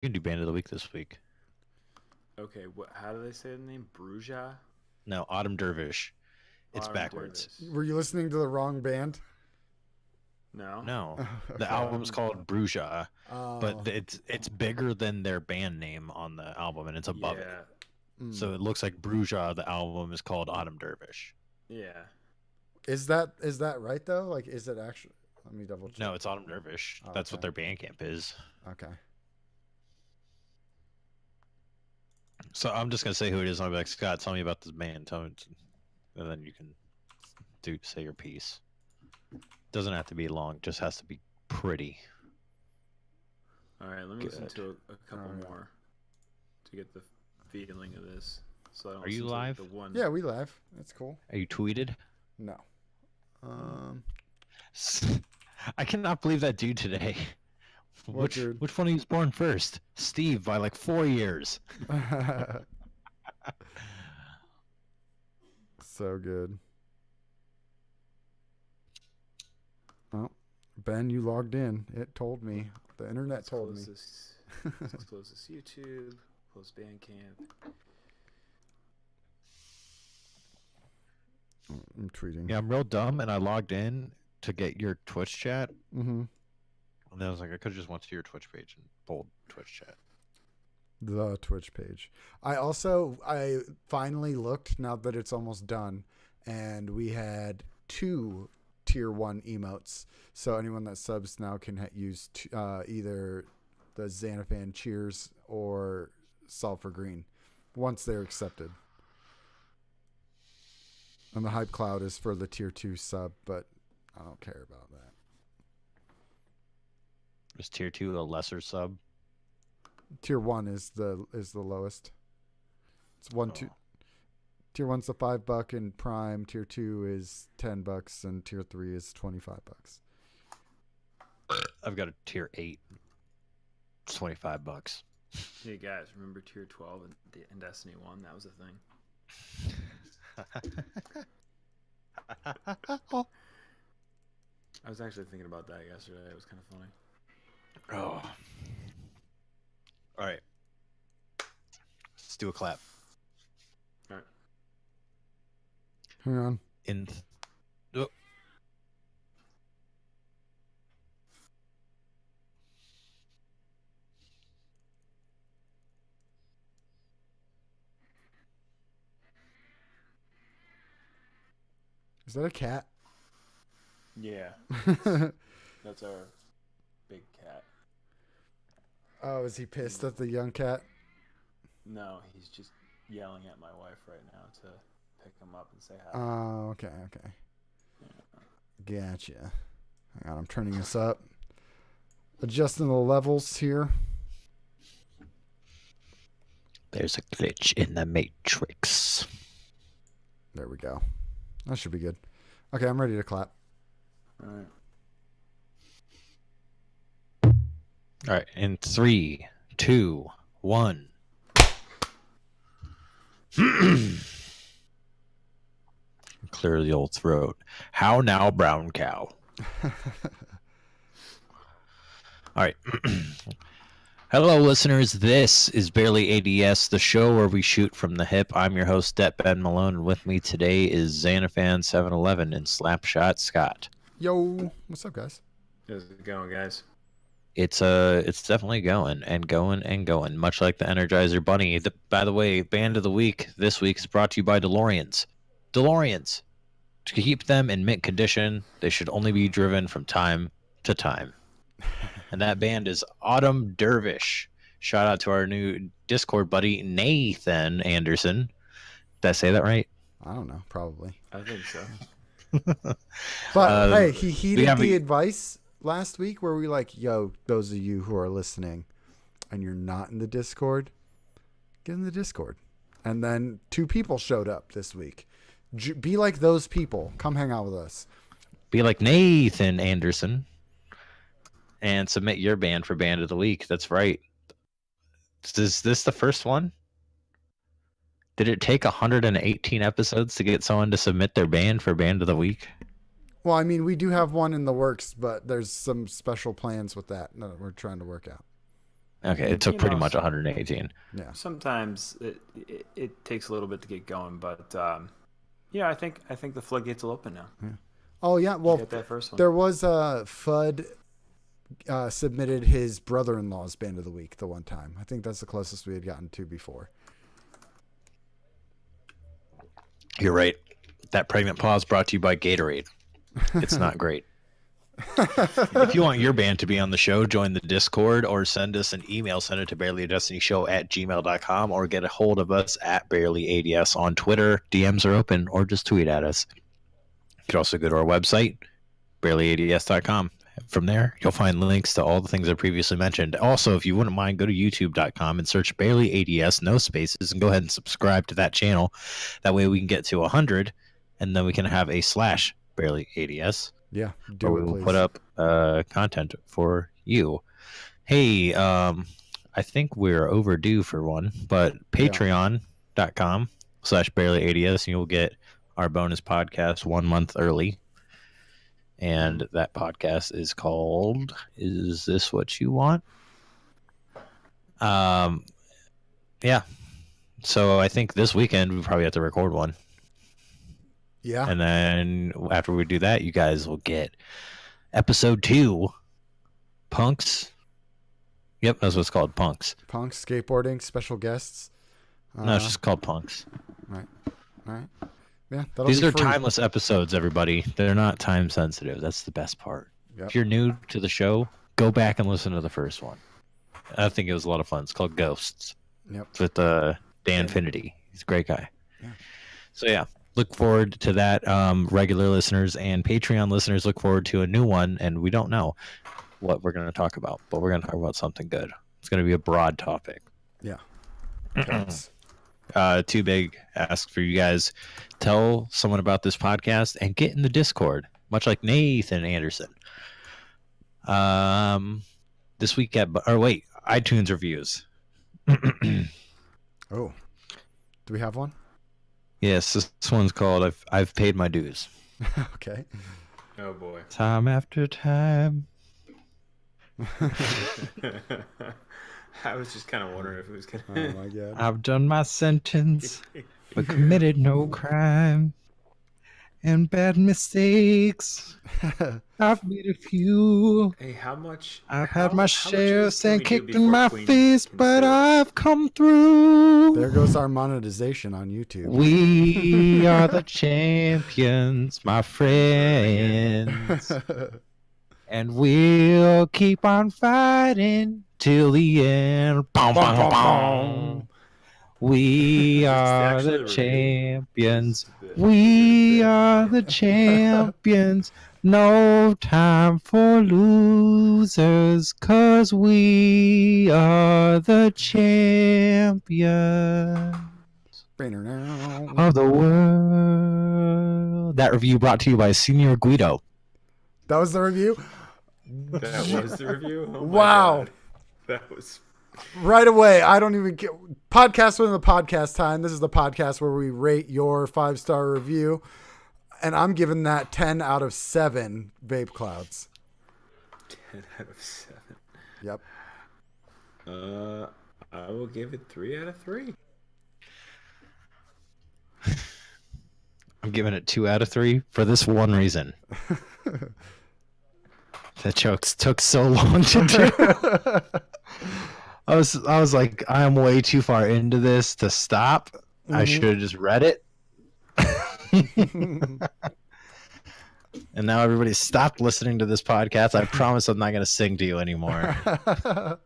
can do band of the week this week. Okay, how do they say the name? Bruja? No, Autumn Dervish. It's Autumn backwards. Davis. Were you listening to the wrong band? No? No, the Okay. album's called Bruja, but Oh. it's bigger than their band name on the album, and it's above it. Yeah. So it looks like Bruja. The album is called Autumn Dervish. Yeah. Is that right though? Like, is it actually? Let me double check. No, it's Autumn Dervish. Oh, That's what okay. their band camp is. Okay. So I'm just gonna say who it is. I'll be like, Scott, tell me about this band. Tell me, and then you can say your piece. Doesn't have to be long. Just has to be pretty. All right, let me listen Good. to a couple more to get the feeling of this. So I don't Are you listen to live? The one. Yeah, we live. That's cool. Are you tweeted? No. I cannot believe that dude today. What dude? Which one of you was born first? Steve by like 4 years. So good. Oh, Ben, you logged in. It told me. The internet Let's told me. Let's close this YouTube. Close Bandcamp. I'm tweeting. Yeah, I'm real dumb, and I logged in to get your Twitch chat, Mm-hmm. and then I was like, I could have just went to your Twitch page and pulled Twitch chat. The Twitch page. I finally looked now that it's almost done, and we had 2 tier 1 emotes. So anyone that subs now can use either the Xanafan cheers or sulfur green once they're accepted. And the hype cloud is for the tier 2 sub, but I don't care about that. Is tier 2 a lesser sub? Tier 1 is the lowest. It's 1 2. Tier 1's the $5 in prime, tier 2 is $10 and tier 3 is $25. I've got a tier 8. It's $25. Hey guys, remember Tier 12 in Destiny 1? That was a thing. I was actually thinking about that yesterday. It was kind of funny. Oh. All right. Let's do a clap. All right. Hang on. Oh. Is that a cat? Yeah. That's our big cat. Oh, is he pissed at the young cat? No, he's just yelling at my wife right now to pick him up and say hi. Oh, okay. Gotcha. Hang on, I'm turning this up. Adjusting the levels here. There's a glitch in the matrix. There we go. That should be good. Okay, I'm ready to clap. All right. All right, in 3, 2, 1. Clear the old throat. How now, brown cow? All right. Hello, listeners. This is BarelyADS, the show where we shoot from the hip. I'm your host, Det Ben Malone, and with me today is Xanafan711 and Slapshot Scott. Yo, what's up, guys? How's it going, guys? It's definitely going and going and going, much like the Energizer Bunny. By the way, Band of the Week this week is brought to you by DeLoreans. DeLoreans. To keep them in mint condition, they should only be driven from time to time. And that band is Autumn Dervish. Shout out to our new Discord buddy, Nathan Anderson. Did I say that right? I don't know, probably. I think so. But hey, he heeded the advice last week where we like, yo, those of you who are listening and you're not in the Discord, get in the Discord. And then 2 people showed up this week. Be like those people. Come hang out with us. Be like Nathan Anderson. And submit your band for Band of the Week. That's right. Is this the first one? Did it take 118 episodes to get someone to submit their band for Band of the Week? Well, I mean, we do have one in the works, but there's some special plans with that we're trying to work out. Okay, it took You pretty know, much 118. Yeah. sometimes it takes a little bit to get going, but yeah, I think the floodgates will open now. Oh yeah. Well, Get that first one. there was Fudd submitted his brother-in-law's band of the week the one time. I think that's the closest we had gotten to before. You're right. That pregnant pause brought to you by Gatorade. It's not great. If you want your band to be on the show, join the Discord or send us an email. Send it to BarelyADS@gmail.com or get a hold of us at BarelyADS on Twitter. DMs are open, or just tweet at us. You can also go to our website, BarelyADS.com. From there, you'll find links to all the things I previously mentioned. Also, if you wouldn't mind, go to YouTube.com and search BarelyADS, no spaces, and go ahead and subscribe to that channel. That way we can get to 100, and then we can have a / BarelyADS. Yeah, Where do we it, will please. put up content for you. Hey, I think we're overdue for one, but patreon.com / BarelyADS, and you'll get our bonus podcast 1 month early. And that podcast is called Is This What You Want? Yeah. So I think this weekend we probably have to record one. Yeah. And then after we do that, you guys will get episode 2, Punks. Yep, that's what it's called, Punks. Punks, skateboarding, special guests. No, it's just called Punks. Right. All right. Yeah, that'll These be are free. timeless episodes, everybody. They're not time sensitive. That's the best part. Yep. If you're new to the show, go back and listen to the first one. I think it was a lot of fun. It's called Ghosts. Yep. It's with Dan Finity. He's a great guy. Yeah. So yeah, look forward to that. Regular listeners and Patreon listeners, look forward to a new one. And we don't know what we're going to talk about, but we're going to talk about something good. It's going to be a broad topic. Yeah. 2 big asks for you guys. Tell someone about this podcast and get in the Discord, much like Nathan Anderson. This week iTunes reviews. Oh, do we have one? Yes, this one's called I've Paid My Dues. Okay. Oh boy. Time after time. I was just kind of wondering if it was gonna. Oh my god. I've done my sentence, but committed no crime and bad mistakes. I've made a few. Hey, how much? I've had how my much share of this can and we do kicked in before my Queen face, can but sue us? I've come through. There goes our monetization on YouTube. We are the champions, my friends. And we'll keep on fighting till the end. Boom, boom, boom, boom. We are actually the a review. champions. It's a bit- We are the champions. No time for losers, 'cause we are the champions of the world. That review brought to you by Senior Guido. That was the review? That was the review. Oh my Wow. God. That was. Right away. I don't even get podcast within the podcast time. This is the podcast where we rate your 5-star review. And I'm giving that 10 out of 7 vape clouds. 10 out of 7. Yep. I will give it 3 out of 3. I'm giving it 2 out of 3 for this one reason. The jokes took so long to do. I was like, I'm way too far into this to stop. I should have just read it. And now everybody stopped listening to this podcast. I promise I'm not going to sing to you anymore. Oh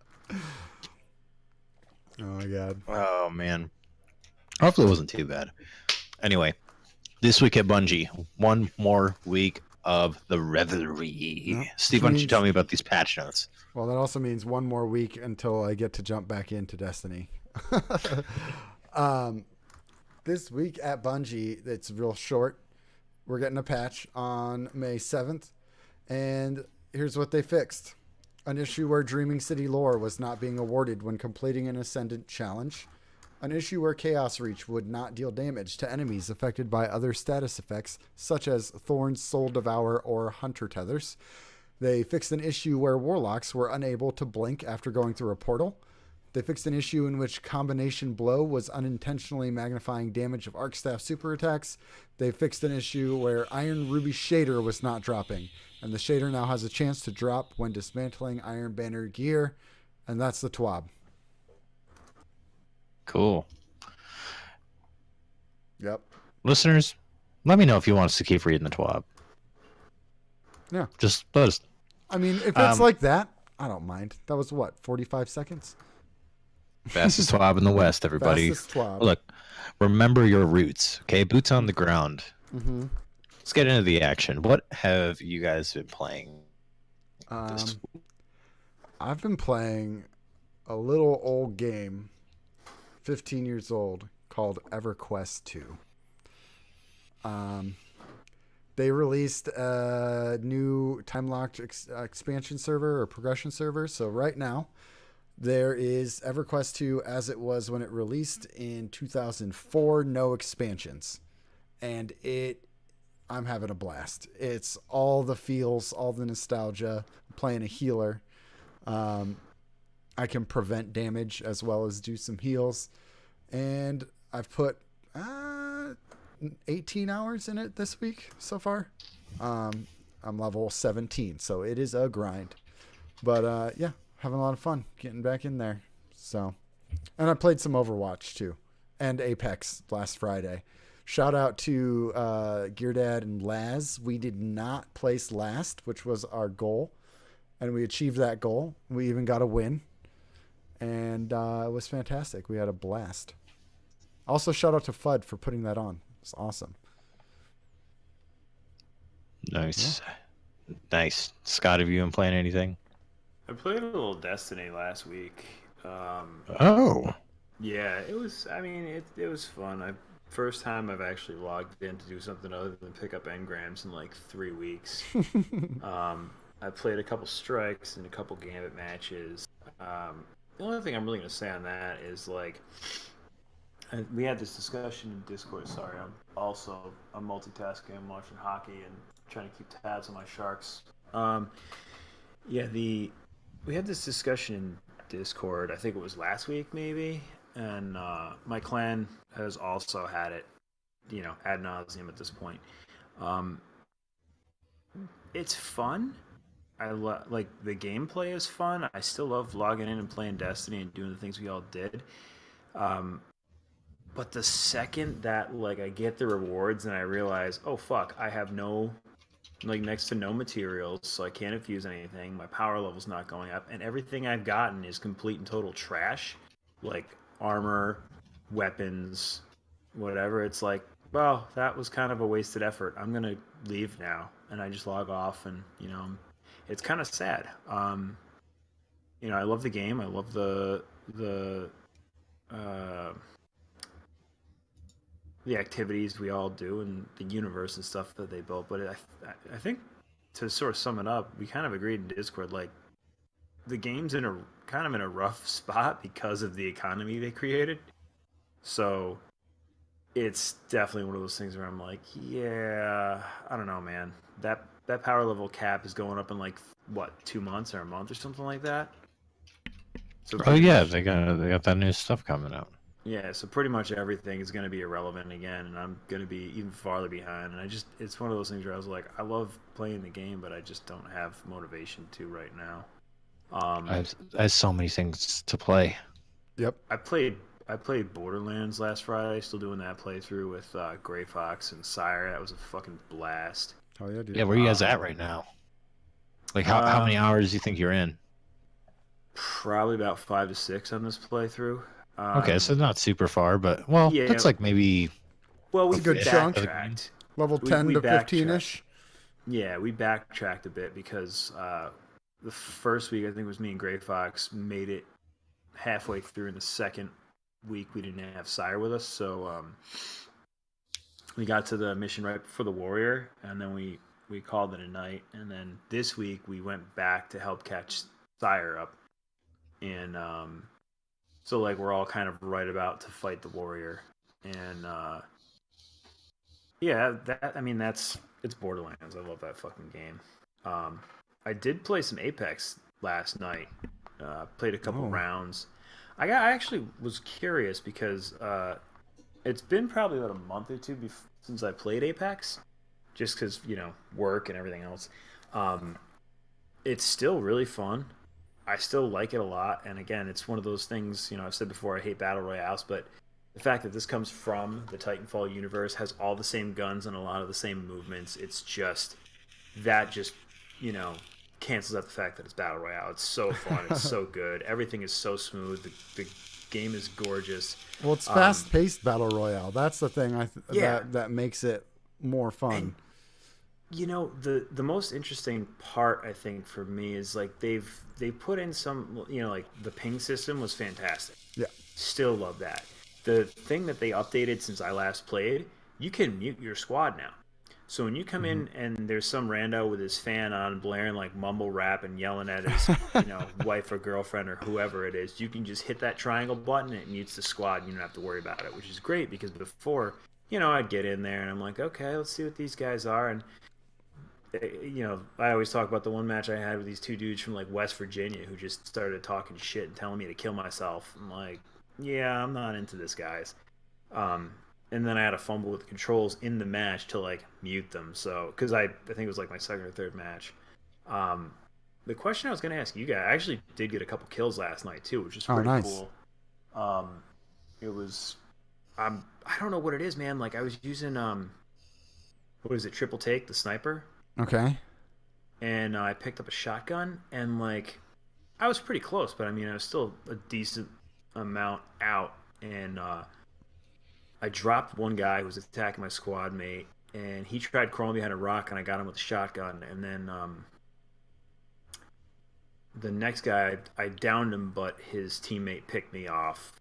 my god. Oh, man. Hopefully it wasn't too bad. Anyway, this week at Bungie, one more week of the revelry. Yep. Steve, why don't you tell me about these patch notes? Well, that also means one more week until I get to jump back into Destiny. This week at Bungie, it's real short. We're getting a patch on May 7th. And here's what they fixed. An issue where Dreaming City lore was not being awarded when completing an Ascendant challenge. An issue where Chaos Reach would not deal damage to enemies affected by other status effects, such as Thorn's Soul Devour or Hunter Tethers. They fixed an issue where warlocks were unable to blink after going through a portal. They fixed an issue in which combination blow was unintentionally magnifying damage of arc staff super attacks. They fixed an issue where Iron Ruby Shader was not dropping, and the shader now has a chance to drop when dismantling Iron Banner gear, and that's the TWAB. Cool. Yep. Listeners, let me know if you want us to keep reading the TWAB. Yeah. Just let us. I mean, if it's like that, I don't mind. That was what, 45 seconds? Fastest TWAB in the West, everybody. Fastest TWAB. Look, remember your roots, okay? Boots on the ground. Mm-hmm. Let's get into the action. What have you guys been playing? I've been playing a little old game, 15 years old, called EverQuest 2. They released a new time-locked expansion server or progression server. So right now, there is EverQuest 2 as it was when it released in 2004, no expansions. And I'm having a blast. It's all the feels, all the nostalgia. I'm playing a healer. I can prevent damage as well as do some heals. And I've put 18 hours in it this week so far. I'm level 17, so it is a grind. But yeah, having a lot of fun getting back in there. So, and I played some Overwatch too, and Apex last Friday. Shout out to Geardad and Laz. We did not place last, which was our goal, and we achieved that goal. We even got a win, and it was fantastic. We had a blast. Also, shout out to Fudd for putting that on. It's awesome. Nice. Yeah. Nice. Scott, have you been playing anything? I played a little Destiny last week. Oh. Yeah, it was. I mean, it was fun. First time I've actually logged in to do something other than pick up engrams in like 3 weeks. I played a couple strikes and a couple gambit matches. The only thing I'm really gonna say on that is like, we had this discussion in Discord. Sorry, I'm multitasking. I'm watching hockey and trying to keep tabs on my Sharks. We had this discussion in Discord. I think it was last week, maybe. And my clan has also had it, ad nauseum at this point. It's fun. Like the gameplay is fun. I still love logging in and playing Destiny and doing the things we all did. But the second that like I get the rewards and I realize, oh fuck, I have next to no materials, so I can't infuse anything. My power level's not going up, and everything I've gotten is complete and total trash. Like armor, weapons, whatever. It's like, well, that was kind of a wasted effort. I'm gonna leave now, and I just log off, and it's kind of sad. I love the game. I love the activities we all do and the universe and stuff that they built. But I think to sort of sum it up, we kind of agreed in Discord, like the game's in a rough spot because of the economy they created. So it's definitely one of those things where I'm like, yeah, I don't know, man. That power level cap is going up in like what, 2 months or a month or something like that. So they got that new stuff coming out. Yeah, so pretty much everything is going to be irrelevant again, and I'm going to be even farther behind. And it's one of those things where I was like, I love playing the game, but I just don't have motivation to right now. I have so many things to play. Yep. I played Borderlands last Friday. Still doing that playthrough with Gray Fox and Sire. That was a fucking blast. Oh yeah, dude. Yeah, where are you guys at right now? Like how many hours do you think you're in? Probably about 5 to 6 on this playthrough. Okay, so not super far, but yeah, that's like maybe. Well, we good chunk. backtracked. Level 10 to 15-ish. Yeah, we backtracked a bit because the first week I think it was me and Gray Fox made it halfway through. In the second week we didn't have Sire with us, so we got to the mission right before the Warrior, and then we called it a night. And then this week we went back to help catch Sire up, and so like we're all kind of right about to fight the Warrior, and it's Borderlands. I love that fucking game. I did play some Apex last night. Played a couple Oh. rounds. I actually was curious because it's been probably about a month or two since I played Apex, just because work and everything else. It's still really fun. I still like it a lot, and again, it's one of those things. I've said before, I hate battle royales, but the fact that this comes from the Titanfall universe, has all the same guns and a lot of the same movements. It's just cancels out the fact that it's battle royale. It's so fun. It's so good. Everything is so smooth. The game is gorgeous. Well, it's fast-paced battle royale. That's the thing Yeah. that makes it more fun. The most interesting part, I think, for me is like they put in some, like the ping system was fantastic. Yeah. Still love that. The thing that they updated since I last played, you can mute your squad now. So when you come in and there's some rando with his fan on blaring like mumble rap and yelling at his wife or girlfriend or whoever it is, you can just hit that triangle button and it mutes the squad and you don't have to worry about it, which is great because before, I'd get in there and I'm like, okay, let's see what these guys are. And I always talk about the one match I had with these two dudes from like West Virginia who just started talking shit and telling me to kill myself. I'm like, yeah, I'm not into this, guys. And then I had to fumble with the controls in the match to like mute them. So, because I think it was like my second or third match. The question I was going to ask you guys, I actually did get a couple kills last night too, which is pretty cool. It was, I don't know what it is, man. Like I was using, what is it? Triple take, the sniper. Okay. And I picked up a shotgun and like, I was pretty close, but I mean, I was still a decent amount out. And, I dropped one guy who was attacking my squad mate, and he tried crawling behind a rock, and I got him with a shotgun. And then the next guy, I downed him, but his teammate picked me off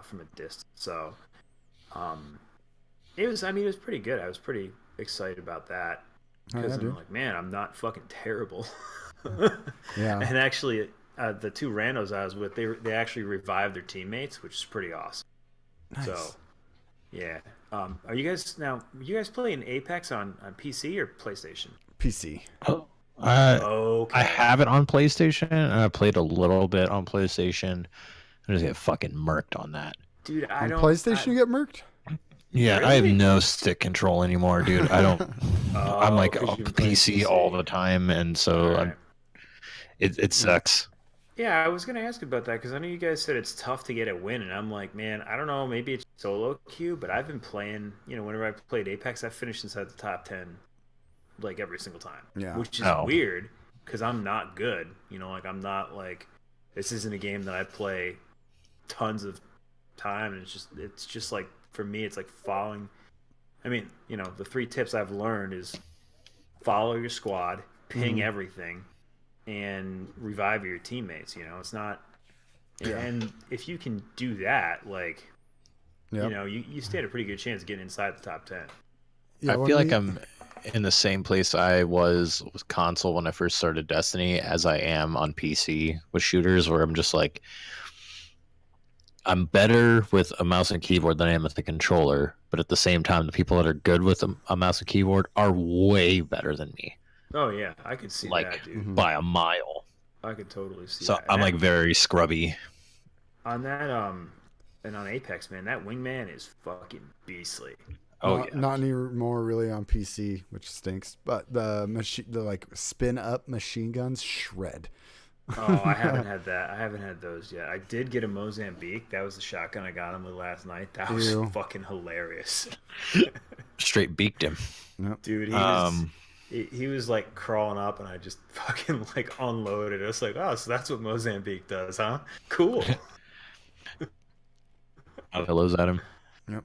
from a distance. So it was pretty good. I was pretty excited about that because I'm like, man, I'm not fucking terrible. Yeah. And actually, the two randos I was with, they actually revived their teammates, which is pretty awesome. Nice. So. Yeah. Are you guys playing Apex on PC or PlayStation? PC. Okay. Okay. I have it on PlayStation, and I played a little bit on PlayStation. I just get fucking murked on that. Dude, On PlayStation you get murked? Yeah, Really? I have no stick control anymore, dude. I don't. I'm like 'cause on you've been playing PC all the time, and so Right. it sucks. Yeah, I was gonna ask about that because I know you guys said it's tough to get a win, and I'm like, man, I don't know, maybe it's solo queue, but I've been playing. Whenever I played Apex, I finished inside the top 10, like every single time. Yeah. Which is weird because I'm not good. Like I'm not like this isn't a game that I play tons of time, and it's just like for me, it's like following. I mean, the 3 tips I've learned is follow your squad, ping everything, and revive your teammates. It's not. Yeah. And if you can do that, like, Yep. you stand a pretty good chance of getting inside the top 10. Yeah, I feel like I'm in the same place I was with console when I first started Destiny as I am on PC with shooters, where I'm just like, I'm better with a mouse and keyboard than I am with the controller, but at the same time, the people that are good with a mouse and keyboard are way better than me, Oh yeah, I could see like that, dude. by a mile. I could totally see So that. I'm And like very scrubby. on that and on Apex, man, that wingman is fucking beastly. Oh not, yeah, not anymore really on PC, which stinks. But the like spin up machine guns shred. Oh, I haven't had that. I haven't had those yet. I did get a Mozambique. That was the shotgun I got him with last night. That was Ew. fucking hilarious. straight beaked him. Dude, he was like crawling up, and I just fucking like unloaded. I was like, oh, so that's what Mozambique does, huh? Cool. Pillows at him. Yep.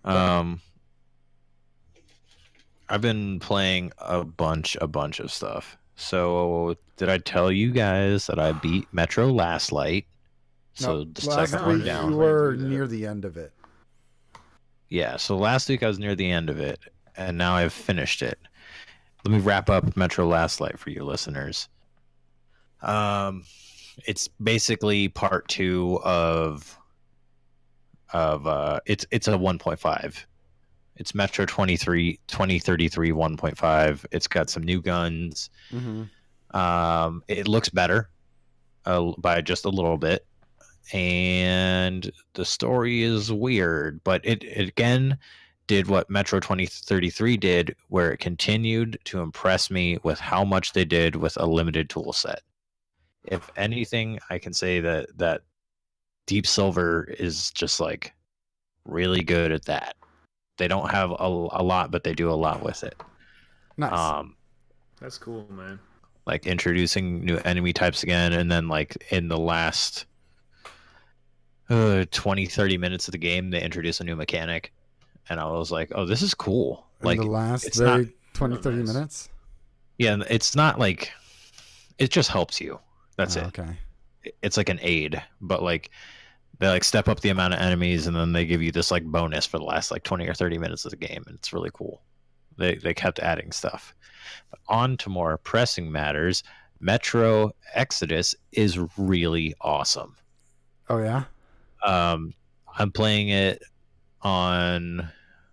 I've been playing a bunch of stuff. So did I tell you guys that I beat Metro Last Light? So the last second one week down. you were near the end of it. Yeah, so last week I was near the end of it, and now I've finished it. Let me wrap up Metro Last Light for you listeners. It's basically part 2 of it's a 1.5. It's Metro 2033 1.5. It's got some new guns. Mm-hmm. It looks better by just a little bit, and the story is weird, but it again did what Metro 2033 did, where it continued to impress me with how much they did with a limited tool set. If anything, I can say that Deep Silver is just like really good at that. They don't have a lot, but they do a lot with it. Nice. That's cool, man. Like introducing new enemy types again, and then like in the last 20-30 minutes of the game, they introduce a new mechanic, and I was like, oh, this is cool. In Like the last it's not, 30 nice. minutes? yeah, it's not like, it just helps you. That's it. Okay. It's like an aid, but like they like step up the amount of enemies, and then they give you this like bonus for the last like 20 or 30 minutes of the game, and it's really cool. They kept adding stuff. But on to more pressing matters. Metro Exodus is really awesome. Oh yeah. I'm playing it on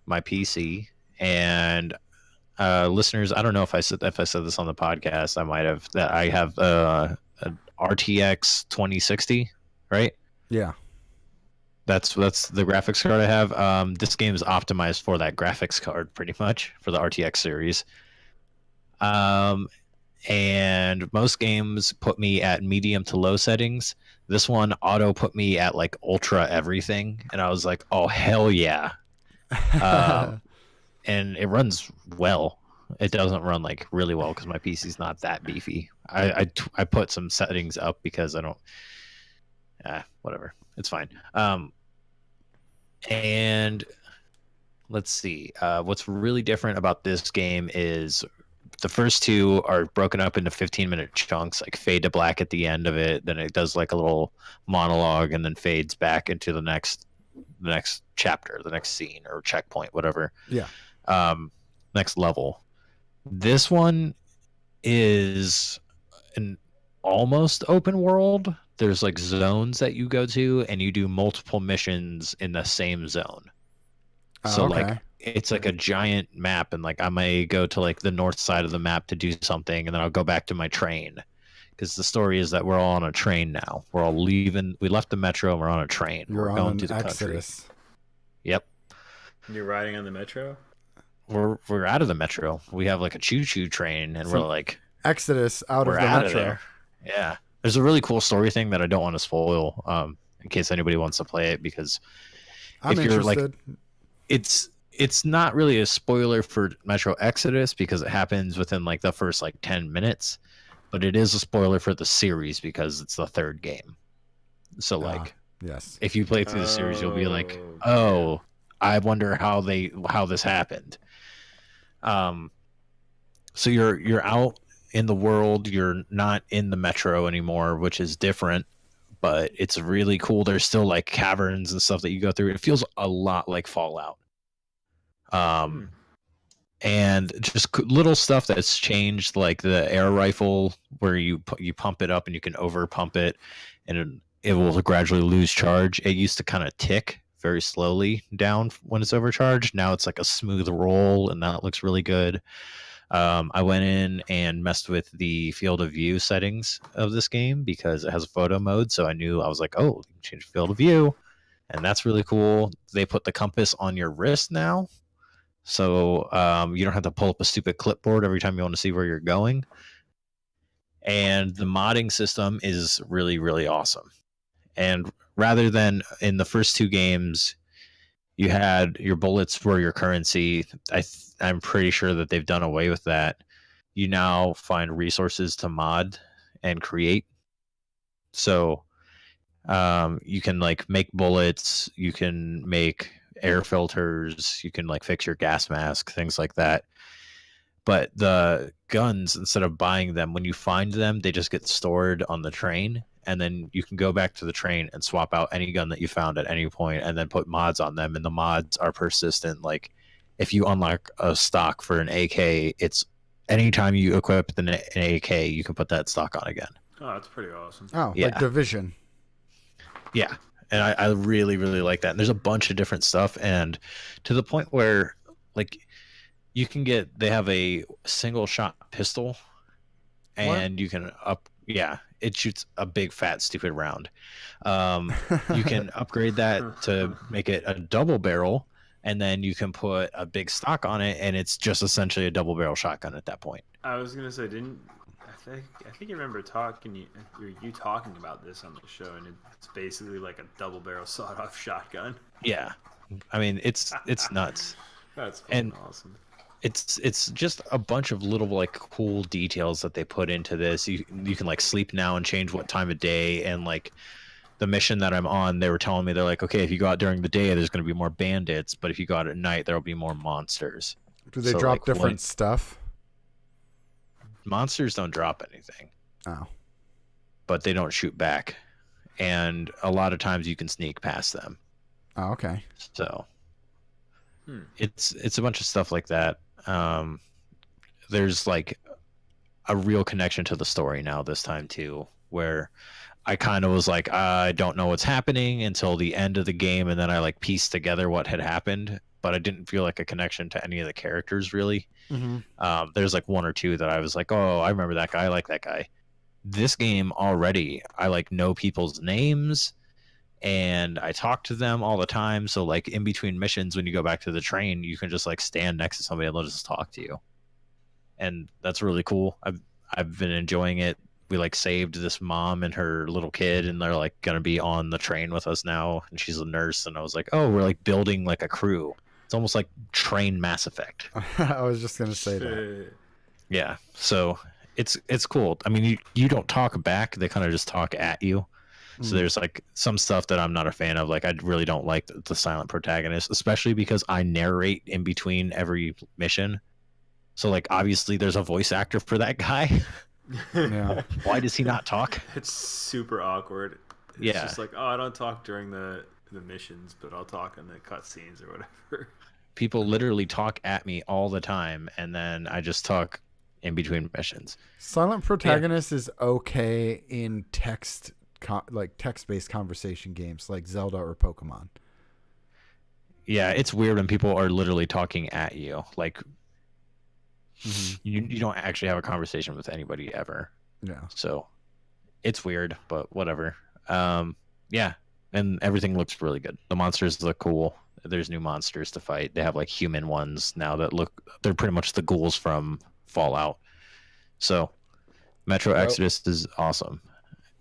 my PC, and listeners, I don't know if I said this on the podcast. I might have. That I have an RTX 2060, right? Yeah. That's the graphics card I have. This game is optimized for that graphics card, pretty much, for the RTX series. And most games put me at medium to low settings. This one auto put me at like ultra everything, and I was like, oh hell yeah. And it runs well. It doesn't run like really well because my PC's not that beefy. I put some settings up because I don't. Whatever, it's fine. And let's see. What's really different about this game is the first two are broken up into 15-minute chunks, like fade to black at the end of it. Then it does like a little monologue, and then fades back into the next chapter, the next scene or checkpoint, whatever. Yeah. Next level. This one is an almost open world. There's like zones that you go to, and you do multiple missions in the same zone. So okay. like it's like a giant map, and like I may go to like the north side of the map to do something, and then I'll go back to my train, because the story is that we're all on a train now. We're all leaving. We left the metro, and we're on a train. You're we're on going to the Exodus. country. Yep. You're riding on the metro? We're out of the metro. We have like a choo-choo train, and So we're like Exodus out of we're the out metro. of there. Yeah. There's a really cool story thing that I don't want to spoil, in case anybody wants to play it, because I'm if you're interested. like, it's not really a spoiler for Metro Exodus because it happens within like the first like 10 minutes, but it is a spoiler for the series because it's the third game. So like, yes. if you play through the series, you'll be like, Oh, oh, I wonder how this happened. So you're out in the world. You're not in the metro anymore, which is different, but it's really cool. There's still like caverns and stuff that you go through. It feels a lot like Fallout. And just little stuff that's changed, like the air rifle, where you pump it up and you can over pump it, and it will gradually lose charge. It used to kind of tick very slowly down when it's overcharged. Now it's like a smooth roll, and that looks really good. I went in and messed with the field of view settings of this game because it has a photo mode. So I was like, oh, you can change field of view, and that's really cool. They put the compass on your wrist now, so you don't have to pull up a stupid clipboard every time you want to see where you're going. And the modding system is really, really awesome. And rather than in the first two games, you had your bullets were your currency. I'm pretty sure that they've done away with that. You now find resources to mod and create. So you can like make bullets, you can make air filters, you can like fix your gas mask, things like that. But the guns, instead of buying them, when you find them, they just get stored on the train, and then you can go back to the train and swap out any gun that you found at any point and then put mods on them, and the mods are persistent. Like if you unlock a stock for an AK, it's anytime you equip an AK, you can put that stock on again. Oh, that's pretty awesome. Oh, Yeah. like Division. Yeah. And I really, really like that. And there's a bunch of different stuff, and to the point where like they have a single shot pistol, and you can yeah, it shoots a big fat stupid round. You can upgrade that to make it a double barrel, and then you can put a big stock on it, and it's just essentially a double barrel shotgun at that point. I was gonna say, I think I remember you talking about this on the show, and it's basically like a double barrel sawed off shotgun. Yeah, I mean it's nuts. That's fucking awesome. It's just a bunch of little like cool details that they put into this. You can like sleep now and change what time of day, and like the mission that I'm on, they were telling me, they're like, okay, if you go out during the day, there's going to be more bandits, but if you go out at night, there'll be more monsters. Do they drop like, different stuff? Monsters don't drop anything. Oh. But they don't shoot back, and a lot of times you can sneak past them. Oh, okay. So it's a bunch of stuff like that. There's like a real connection to the story now this time too, where I kind of was like, I don't know what's happening until the end of the game, and then I like pieced together what had happened, but I didn't feel like a connection to any of the characters really. Mm-hmm. There's like one or two that I was like, oh, I remember that guy, I like that guy. This game already, I like know people's names, and I talk to them all the time. So like in between missions, when you go back to the train, you can just like stand next to somebody and they'll just talk to you, and that's really cool. I've been enjoying it. We like saved this mom and her little kid, and they're like gonna be on the train with us now, and she's a nurse, and I was like, oh, we're like building like a crew. It's almost like Train Mass Effect. I was just gonna say that. Yeah, so it's cool. I mean, you don't talk back, they kind of just talk at you. So there's like some stuff that I'm not a fan of. Like I really don't like the silent protagonist, especially because I narrate in between every mission. So like obviously there's a voice actor for that guy. Yeah. Why does he not talk? It's super awkward. It's just like, oh, I don't talk during the missions, but I'll talk in the cutscenes or whatever. People literally talk at me all the time, and then I just talk in between missions. Silent protagonist is okay in text-based conversation games like Zelda or Pokemon. Yeah, it's weird when people are literally talking at you. Like, you don't actually have a conversation with anybody ever. Yeah. So it's weird, but whatever. Yeah, and everything looks really good. The monsters look cool. There's new monsters to fight. They have like human ones now that they're pretty much the ghouls from Fallout. So Metro Exodus is awesome.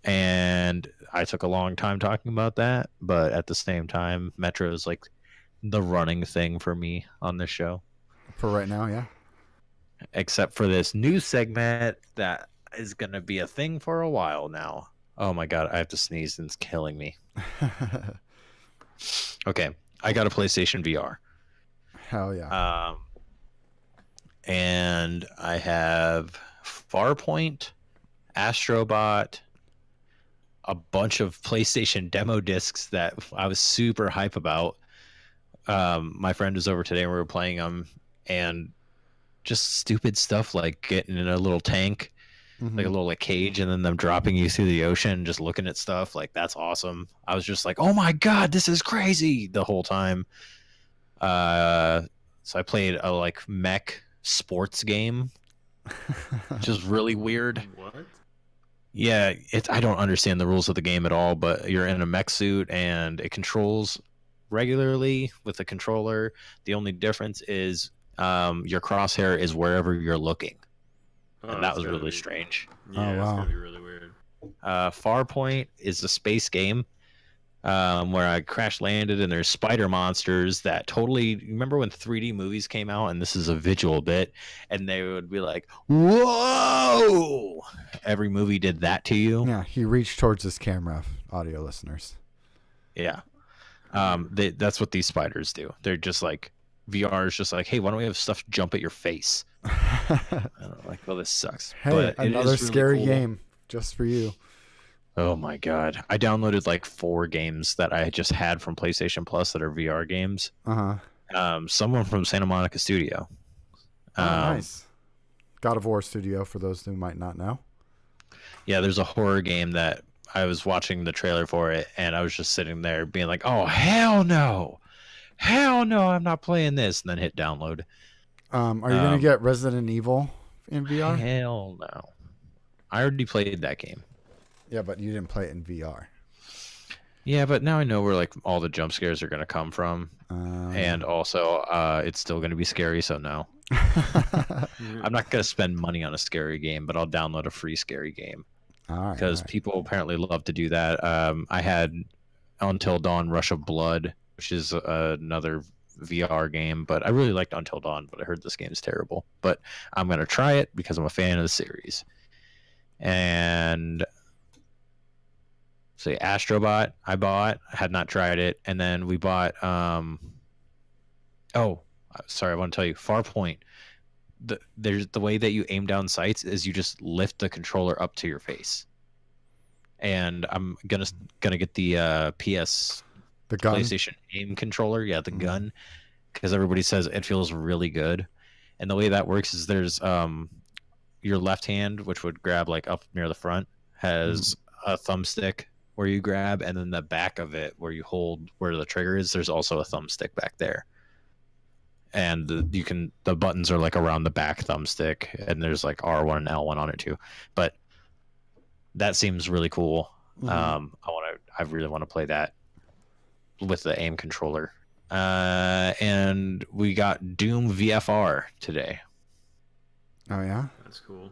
And I took a long time talking about that, but at the same time, Metro is like the running thing for me on this show. For right now, yeah. Except for this new segment that is going to be a thing for a while now. Oh my God, I have to sneeze and it's killing me. Okay, I got a PlayStation VR. Hell yeah. And I have Farpoint, Astrobot, a bunch of PlayStation demo discs that I was super hype about. My friend was over today and we were playing them, and just stupid stuff like getting in a little tank, like a little like cage, and then them dropping you through the ocean, just looking at stuff. Like, that's awesome. I was just like, oh my God, this is crazy the whole time. So I played a like mech sports game, which is really weird. What? Yeah, I don't understand the rules of the game at all, but you're in a mech suit and it controls regularly with a controller. The only difference is your crosshair is wherever you're looking. And that was really strange. Yeah, that's gonna be really weird. Farpoint is a space game where I crash landed, and there's spider monsters that totally. Remember when 3D movies came out, and this is a visual bit, and they would be like, "Whoa!" Every movie did that to you. Yeah, he reached towards his camera, audio listeners. Yeah, that's what these spiders do. They're just like, VR is just like, hey, why don't we have stuff jump at your face? I don't know, like, well, this sucks. Hey, but another really scary cool game just for you. Oh my God. I downloaded like 4 games that I just had from PlayStation Plus that are VR games. Someone from Santa Monica Studio. Nice. God of War Studio, for those who might not know. Yeah, there's a horror game that I was watching the trailer for it, and I was just sitting there being like, oh, hell no. Hell no, I'm not playing this. And then hit download. Are you going to get Resident Evil in VR? Hell no. I already played that game. Yeah, but you didn't play it in VR. Yeah, but now I know where like all the jump scares are gonna come from, and also it's still gonna be scary. So no, I'm not gonna spend money on a scary game, but I'll download a free scary game because people apparently love to do that. I had Until Dawn: Rush of Blood, which is another VR game, but I really liked Until Dawn, but I heard this game is terrible. But I'm gonna try it because I'm a fan of the series. And say Astrobot, I had not tried it, and then we bought. Oh, sorry, I want to tell you, Farpoint. There's the way that you aim down sights is you just lift the controller up to your face. And I'm gonna get the the gun? PlayStation aim controller, the gun, because everybody says it feels really good. And the way that works is there's your left hand, which would grab like up near the front, has a thumbstick where you grab, and then the back of it where you hold where the trigger is, there's also a thumbstick back there. And the buttons are like around the back thumbstick, and there's like R1 and L1 on it too. But that seems really cool. I really want to play that with the aim controller. And we got Doom VFR today. Oh yeah, that's cool.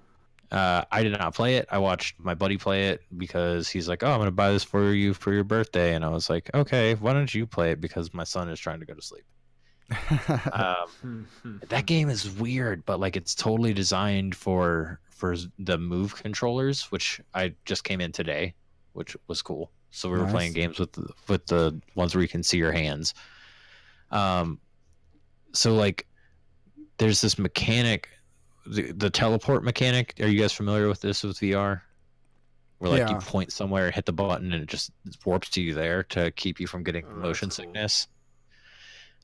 I did not play it. I watched my buddy play it because he's like, "Oh, I'm gonna buy this for you for your birthday," and I was like, "Okay, why don't you play it?" Because my son is trying to go to sleep. That game is weird, but like it's totally designed for the Move controllers, which I just came in today, which was cool. So we were playing games with the ones where you can see your hands. So like there's this mechanic, the teleport mechanic. Are you guys familiar with this with VR? Where like you point somewhere, hit the button, and it just warps to you there to keep you from getting motion sickness.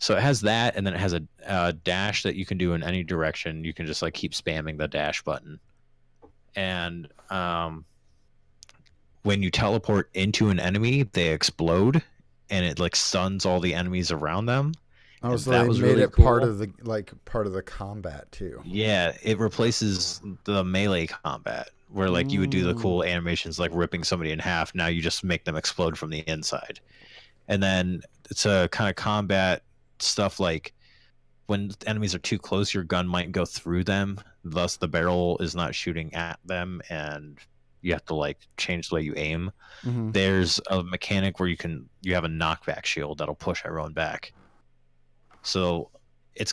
So it has that, and then it has a dash that you can do in any direction. You can just like keep spamming the dash button. And when you teleport into an enemy, they explode, and it like stuns all the enemies around them. Oh, so that was made really it cool. part of the combat too. Yeah, it replaces the melee combat where like you would do the cool animations like ripping somebody in half. Now you just make them explode from the inside. And then it's a kind of combat stuff like when enemies are too close, your gun might go through them, thus the barrel is not shooting at them, and you have to like change the way you aim. There's a mechanic where you have a knockback shield that'll push everyone back. So it's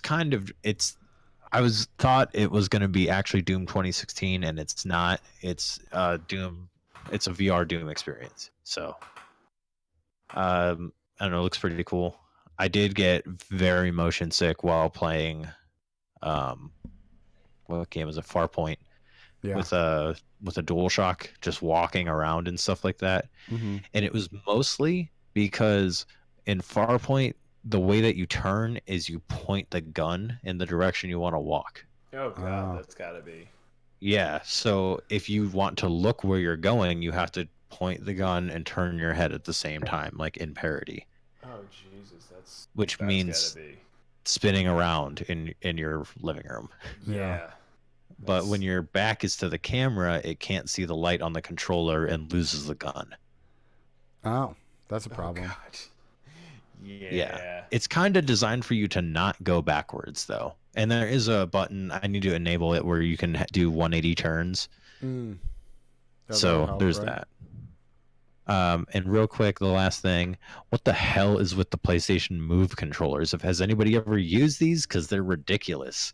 I thought it was going to be actually Doom 2016, and it's not. It's Doom. It's a VR Doom experience. So I don't know. It looks pretty cool. I did get very motion sick while playing. What game was it? Farpoint. Yeah. With a DualShock, just walking around and stuff like that. And it was mostly because in Farpoint, the way that you turn is you point the gun in the direction you want to walk. Oh god, that's gotta be. Yeah, so if you want to look where you're going, you have to point the gun and turn your head at the same time, like in parody. Oh Jesus, that's means spinning around in your living room. Yeah. But when your back is to the camera, it can't see the light on the controller and loses the gun. Oh, that's a problem. Oh, God. Yeah. It's kind of designed for you to not go backwards, though. And there is a button, I need to enable it, where you can do 180 turns. So help, there's that. And real quick, the last thing, what the hell is with the PlayStation Move controllers? Has anybody ever used these? Because they're ridiculous.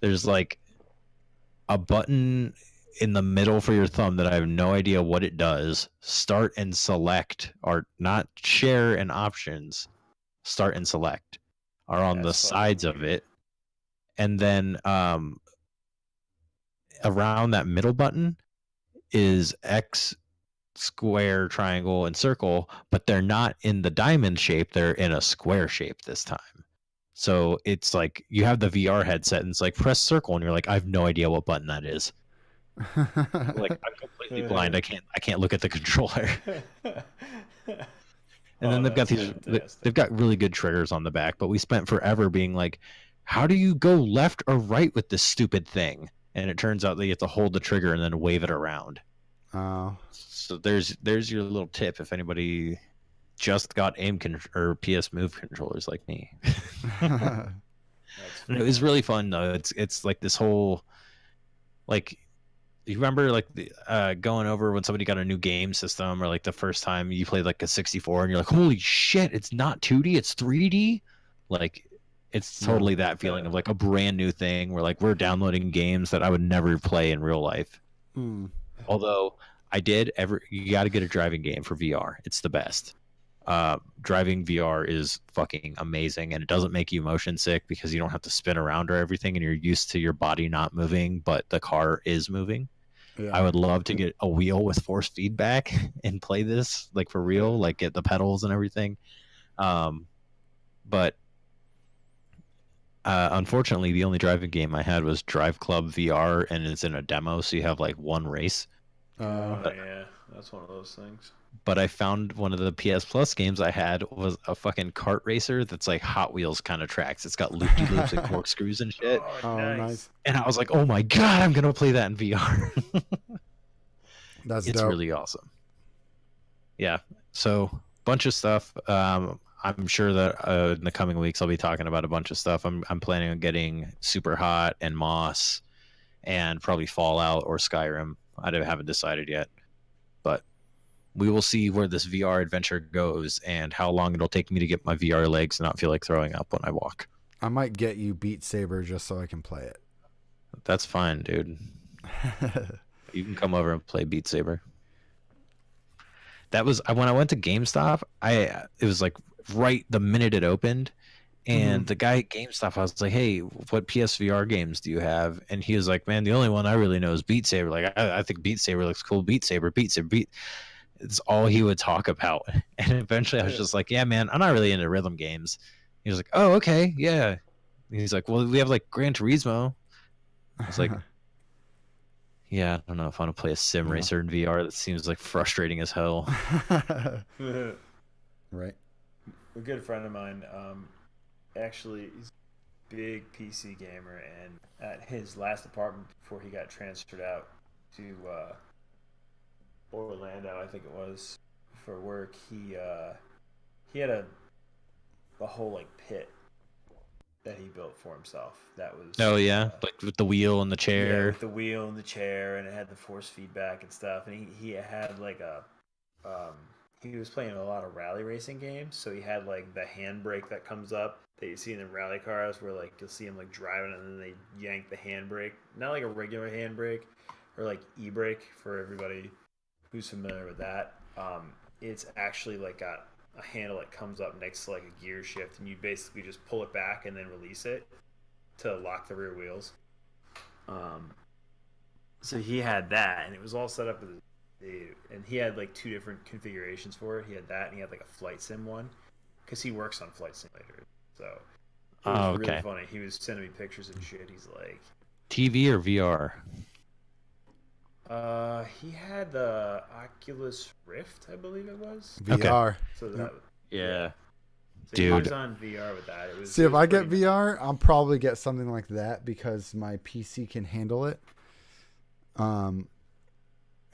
There's like a button in the middle for your thumb that I have no idea what it does. Start and select are not share and options. Start and select are on the sides of it. And then around that middle button is X, square, triangle, and circle, but they're not in the diamond shape. They're in a square shape this time. So it's like you have the VR headset and it's like press circle and you're like, I have no idea what button that is. Like I'm completely blind. I can't look at the controller. And then they've got really good triggers on the back, but we spent forever being like, how do you go left or right with this stupid thing? and it turns out that you have to hold the trigger and then wave it around. Oh. So there's your little tip if anybody just got or PS Move controllers like me. It was really fun though. It's like this whole, like, you remember like going over when somebody got a new game system, or like the first time you played like a 64 and you're like, holy shit, it's not 2D, it's 3D. Like, it's totally that feeling of like a brand new thing where like we're downloading games that I would never play in real life. Although you got to get a driving game for VR. It's the best. Driving VR is fucking amazing, and it doesn't make you motion sick because you don't have to spin around or everything, and you're used to your body not moving, but the car is moving. Yeah. I would love to get a wheel with force feedback and play this like for real, like get the pedals and everything. But unfortunately, the only driving game I had was Drive Club VR, and it's in a demo, so you have like one race. Yeah, that's one of those things. But I found one of the PS Plus games I had was a fucking kart racer that's like Hot Wheels kind of tracks. It's got loop-de-loops and corkscrews and shit. Oh, nice. And I was like, oh my god, I'm gonna play that in VR. It's dope. Really awesome. Yeah, so bunch of stuff. I'm sure that in the coming weeks I'll be talking about a bunch of stuff. I'm planning on getting Super Hot and Moss, and probably Fallout or Skyrim. I haven't decided yet, but we will see where this VR adventure goes and how long it'll take me to get my VR legs and not feel like throwing up when I walk. I might get you Beat Saber just so I can play it. That's fine, dude. You can come over and play Beat Saber. That was when I went to GameStop. It was like right the minute it opened, and the guy at GameStop, I was like, "Hey, what PSVR games do you have?" And he was like, "Man, the only one I really know is Beat Saber. Like, I think Beat Saber looks cool. Beat Saber. It's all he would talk about." And eventually I was just like, yeah, man, I'm not really into rhythm games. He was like, oh, okay, yeah. And he's like, well, we have like Gran Turismo. I was like, yeah, I don't know if I want to play a sim racer in VR. That seems like frustrating as hell. Right. A good friend of mine, actually, he's a big PC gamer, and at his last apartment before he got transferred out to Orlando, I think it was, for work, he had a whole like pit that he built for himself. That was like with the wheel and the chair. Yeah, with the wheel and the chair, and it had the force feedback and stuff. And he had like he was playing a lot of rally racing games, so he had like the handbrake that comes up that you see in the rally cars, where like you'll see him like driving and then they yank the handbrake, not like a regular handbrake or like e-brake for everybody who's familiar with that. It's actually like got a handle that comes up next to like a gear shift, and you basically just pull it back and then release it to lock the rear wheels. So he had that, and it was all set up with and he had like two different configurations for it. He had that, and he had like a flight sim one, because he works on flight simulators. So it was really funny. He was sending me pictures and shit. He's like, TV or VR? He had the Oculus Rift, I believe it was. VR. So that, yeah. So dude, he was on VR with that. See, if I get VR, I'll probably get something like that because my PC can handle it.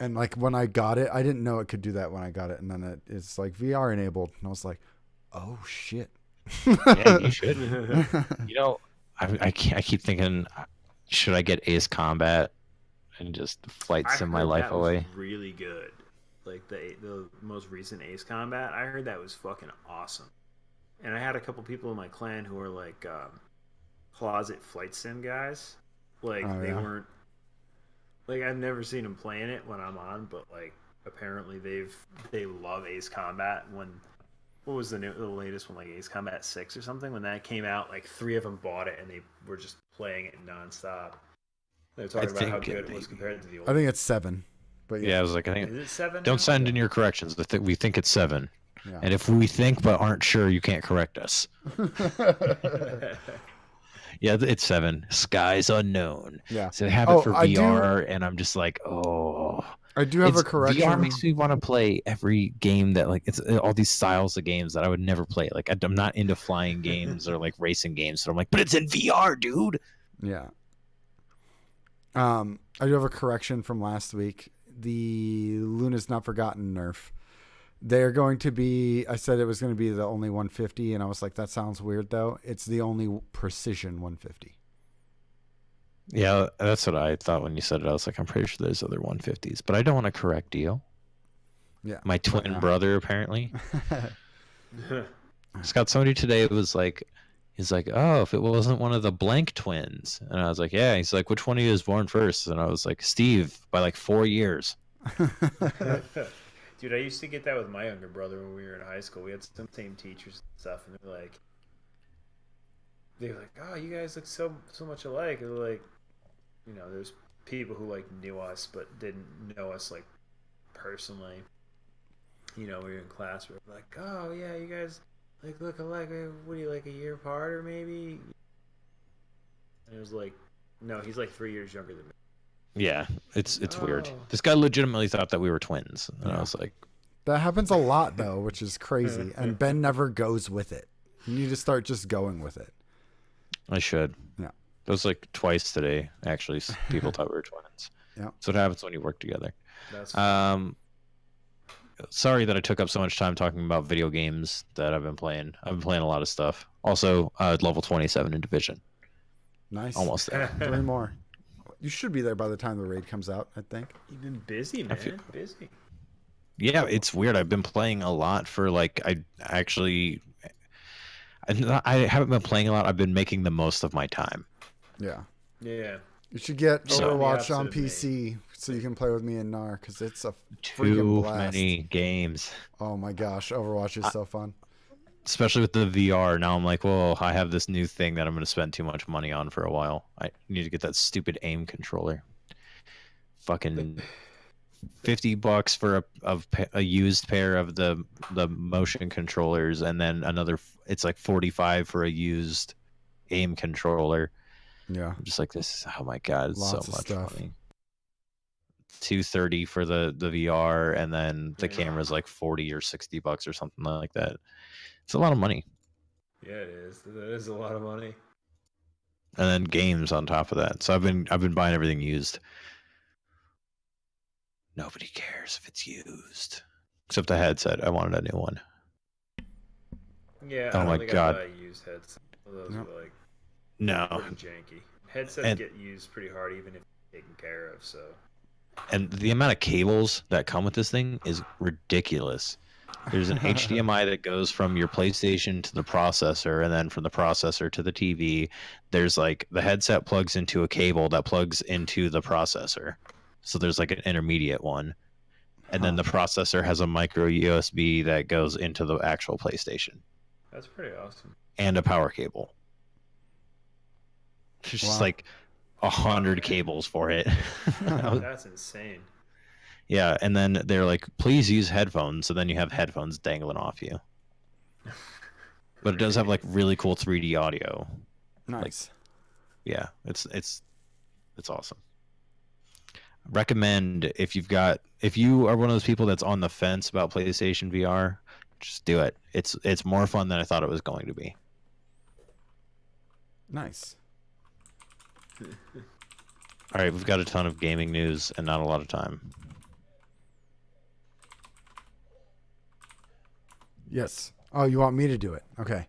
And like when I got it, I didn't know it could do that when I got it, and then it's like VR enabled, and I was like, oh shit. Yeah, you should. You know, I keep thinking, should I get Ace Combat and just flight sim my life away? Really good. Like the most recent Ace Combat, I heard that was fucking awesome. And I had a couple people in my clan who were like closet flight sim guys. Like they weren't, like I've never seen them playing it when I'm on, but like apparently they love Ace Combat. What was the latest one, like Ace Combat 6 or something? When that came out, like 3 of them bought it and they were just playing it nonstop. They were talking about how good it was compared to the old. I think it's 7. But yeah, I was like, I think is it 7? Don't send in your corrections. We think it's 7. Yeah. And if we think but aren't sure, you can't correct us. Yeah, it's 7. Skies Unknown. Yeah. So they have it for VR, and I'm just like, oh. I do have a correction. VR makes me want to play every game that, like, it's all these styles of games that I would never play. Like, I'm not into flying games or like racing games. So I'm like, but it's in VR, dude. Yeah. I do have a correction from last week. The Luna's Not Forgotten nerf. They're going to be, I said it was going to be the only 150, and I was like, that sounds weird, though. It's the only precision 150. Yeah, that's what I thought when you said it. I was like, I'm pretty sure there's other 150s, but I don't want to correct you. Yeah. My twin brother, apparently. Just got somebody today who was like, he's like, oh, if it wasn't one of the blank twins. And I was like, yeah. He's like, which one of you was born first? And I was like, Steve, by like 4 years. Dude, I used to get that with my younger brother when we were in high school. We had some same teachers and stuff, and they were like, oh, you guys look so much alike. And like, you know, there's people who like knew us but didn't know us like personally. You know, we were in class, we were like, oh yeah, you guys like look alike. What are you, like a year apart or maybe? And it was like, no, he's like 3 years younger than me. Yeah, it's weird. This guy legitimately thought that we were twins, and I was like, that happens a lot though, which is crazy. And Ben never goes with it. You need to start just going with it. I should. Yeah. It was like twice today, actually. People thought we were twins. Yeah. So what happens when you work together. That's fun. Sorry that I took up so much time talking about video games that I've been playing. I've been playing a lot of stuff. Also, level 27 in Division. Nice. Almost there. 3 more. You should be there by the time the raid comes out, I think. You've been busy, man. Busy. Yeah, it's weird. I've been playing a lot for like I haven't been playing a lot. I've been making the most of my time. Yeah. Yeah. You should get So- Overwatch on PC so you can play with me and Nar, because it's a freaking Too blast. many games, Oh my gosh, Overwatch is so fun. especially with the VR. Now I'm like, well, I have this new thing that I'm going to spend too much money on for a while. I need to get that stupid aim controller. Fucking $50 for a used pair of the motion controllers, and then another. It's like 45 for a used aim controller. Yeah. I'm just like, this. Oh my god, it's Lots so of much stuff. money. $230 for the VR, and then the camera's like $40 or $60 or something like that. It's a lot of money. Yeah, it is. That is a lot of money. And then games on top of that. So I've been buying everything used. Nobody cares if it's used, except the headset. I wanted a new one. Yeah. Oh I don't my think God. I buy used headsets. Those Nope. are like No, pretty janky. Headsets And- get used pretty hard, even if taken care of. So. and the amount of cables that come with this thing is ridiculous. There's an HDMI that goes from your PlayStation to the processor, and then from the processor to the TV. There's like the headset plugs into a cable that plugs into the processor. So there's like an intermediate one. And then the processor has a micro USB that goes into the actual PlayStation That's pretty awesome. and a power cable. There's just Wow. like 100 cables for it. That's insane. Yeah, and then they're like, please use headphones. So then you have headphones dangling off you. But it does have like really cool 3D audio. Nice. Yeah, it's awesome. Recommend if you are one of those people that's on the fence about PlayStation VR, just do it. It's more fun than I thought it was going to be. Nice. All right, we've got a ton of gaming news and not a lot of time. Yes. Oh, you want me to do it? Okay.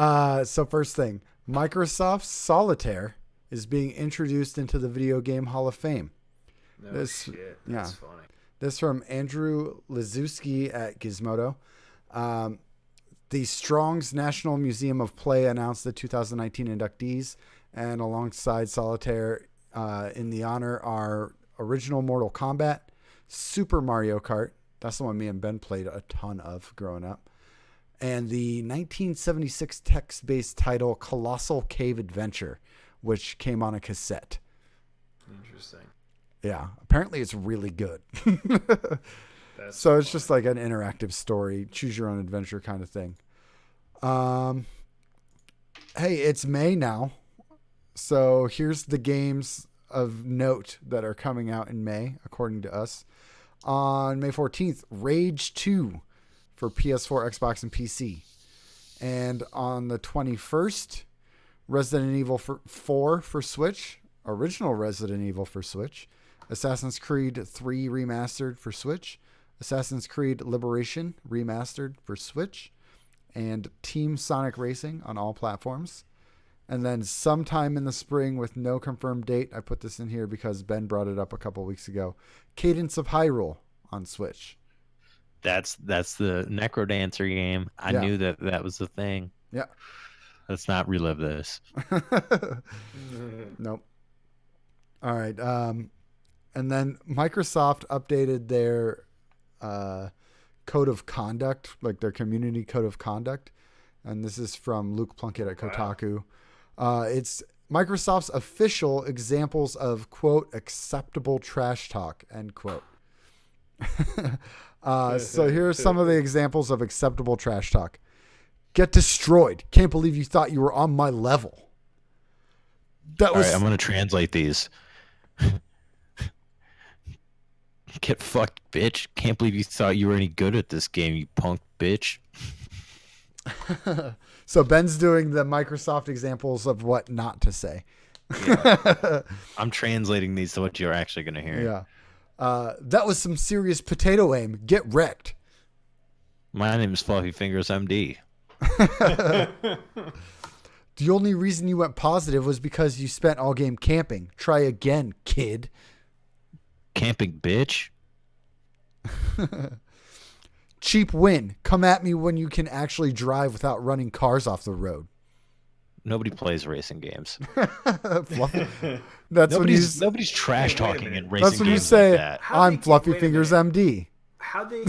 So first thing, Microsoft's Solitaire is being introduced into the Video Game Hall of Fame. No This- shit. yeah. That's funny. This from Andrew Liszewski at Gizmodo. The Strong's National Museum of Play announced the 2019 inductees, and alongside Solitaire in the honor are original Mortal Kombat, Super Mario Kart, that's the one me and Ben played a ton of growing up, and the 1976 text-based title Colossal Cave Adventure, which came on a cassette. Interesting. Yeah, apparently it's really good. That's So it's funny. just like an interactive story, choose your own adventure kind of thing. Hey, it's May now. So here's the games of note that are coming out in May, according to us. On May 14th, Rage 2 for PS4, Xbox, and PC. And on the 21st, Resident Evil 4 for Switch, original Resident Evil for Switch, Assassin's Creed 3 remastered for Switch, Assassin's Creed Liberation remastered for Switch, and Team Sonic Racing on all platforms. And then sometime in the spring with no confirmed date, I put this in here because Ben brought it up a couple weeks ago, Cadence of Hyrule on Switch. That's the Necrodancer game. I knew that was the thing. Yeah. Let's not relive this. Nope. All right. And then Microsoft updated their code of conduct, like their community code of conduct. And this is from Luke Plunkett at Kotaku. It's Microsoft's official examples of, quote, acceptable trash talk, end quote. So here are some of the examples of acceptable trash talk. Get destroyed. Can't believe you thought you were on my level. That was. All right, I'm going to translate these. Get fucked, bitch. Can't believe you thought you were any good at this game, you punk bitch. So Ben's doing the Microsoft examples of what not to say. Yeah. I'm translating these to what you're actually going to hear. Yeah. That was some serious potato aim. Get wrecked. My name is Fluffy Fingers MD. The only reason you went positive was because you spent all game camping. Try again, kid. Camping bitch. Cheap win. Come at me when you can actually drive without running cars off the road. Nobody plays racing games. That's nobody's trash talking in racing games. That's when you say, like that. I'm Fluffy Fingers MD. How'd they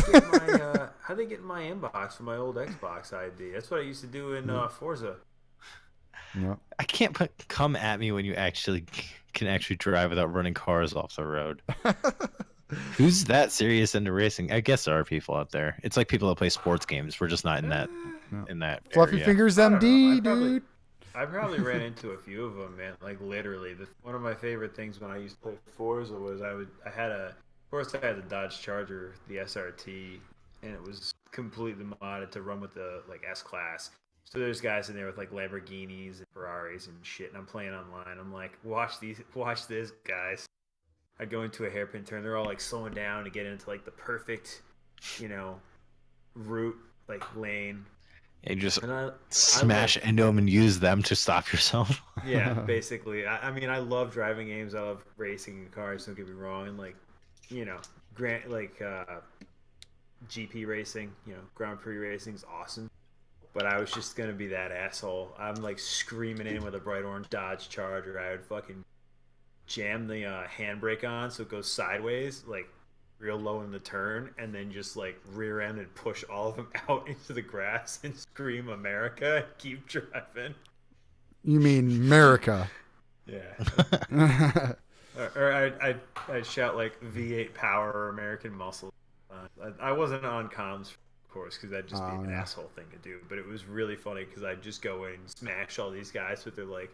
get my inbox for my old Xbox ID? That's what I used to do in Forza. Yeah. I can't come at me when you actually can actually drive without running cars off the road. Who's that serious into racing? I guess there are people out there. It's like people that play sports games. We're just not in that Fluffy area. Fingers MD, dude. I probably ran into a few of them, man. Like literally, one of my favorite things when I used to play Forza was I had the Dodge Charger, the SRT, and it was completely modded to run with the like S class. So there's guys in there with like Lamborghinis and Ferraris and shit, and I'm playing online. I'm like, watch this, guys. I go into a hairpin turn. They're all like slowing down to get into like the perfect, route, like lane. And you just smash into them and use them to stop yourself. Yeah, basically. I mean, I love driving games. I love racing cars. Don't get me wrong. And like, GP racing, Grand Prix racing is awesome. But I was just gonna be that asshole. I'm like screaming in with a bright orange Dodge Charger. I would fucking jam the handbrake on so it goes sideways, like real low in the turn, and then just like rear end and push all of them out into the grass and scream America and keep driving. You mean America? Yeah. or I'd shout like V8 power or American muscle. I wasn't on comms, of course, because that'd just be an asshole thing to do. But it was really funny because I'd just go in and smash all these guys with their like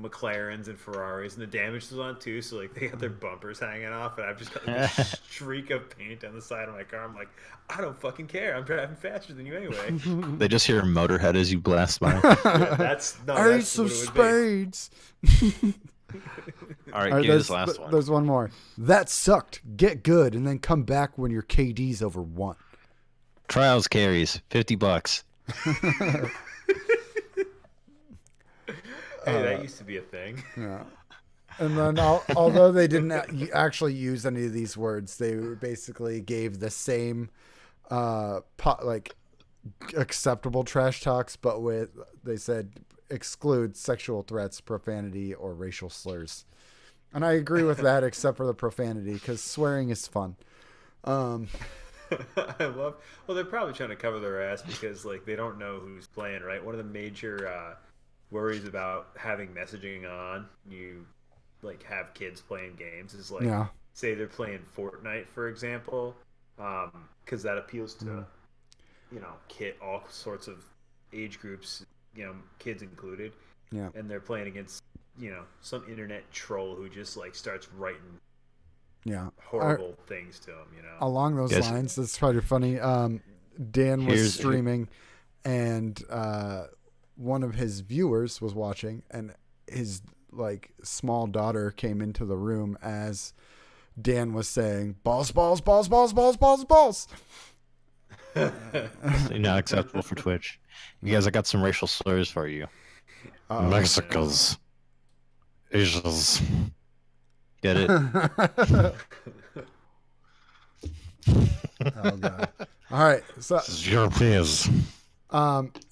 McLarens and Ferraris, and the damage was on too, so like they got their bumpers hanging off, and I've just got like a streak of paint on the side of my car. I'm like, I don't fucking care. I'm driving faster than you anyway. They just hear Motorhead as you blast by. Yeah, that's Ace of Spades. All right, give this last one. There's one more. That sucked. Get good, and then come back when your KD's over 1. Trials carries $50. Hey, that used to be a thing. Yeah. And then, although they didn't actually use any of these words, they basically gave the same, acceptable trash talks, but they said exclude sexual threats, profanity, or racial slurs. And I agree with that, except for the profanity, because swearing is fun. Well, they're probably trying to cover their ass because like they don't know who's playing, right? One of the major worries about having messaging on you like have kids playing games is like say they're playing Fortnite, for example, because that appeals to all sorts of age groups, kids included, and they're playing against some internet troll who just like starts writing horrible things to them. Along those lines, that's probably funny. Dan was streaming, and one of his viewers was watching, and his like small daughter came into the room as Dan was saying balls, balls, balls, balls, balls, balls, balls. Not acceptable for Twitch. You guys, I got some racial slurs for you. Mexicans. Asians. Get it? Oh god. All right. So Europeans.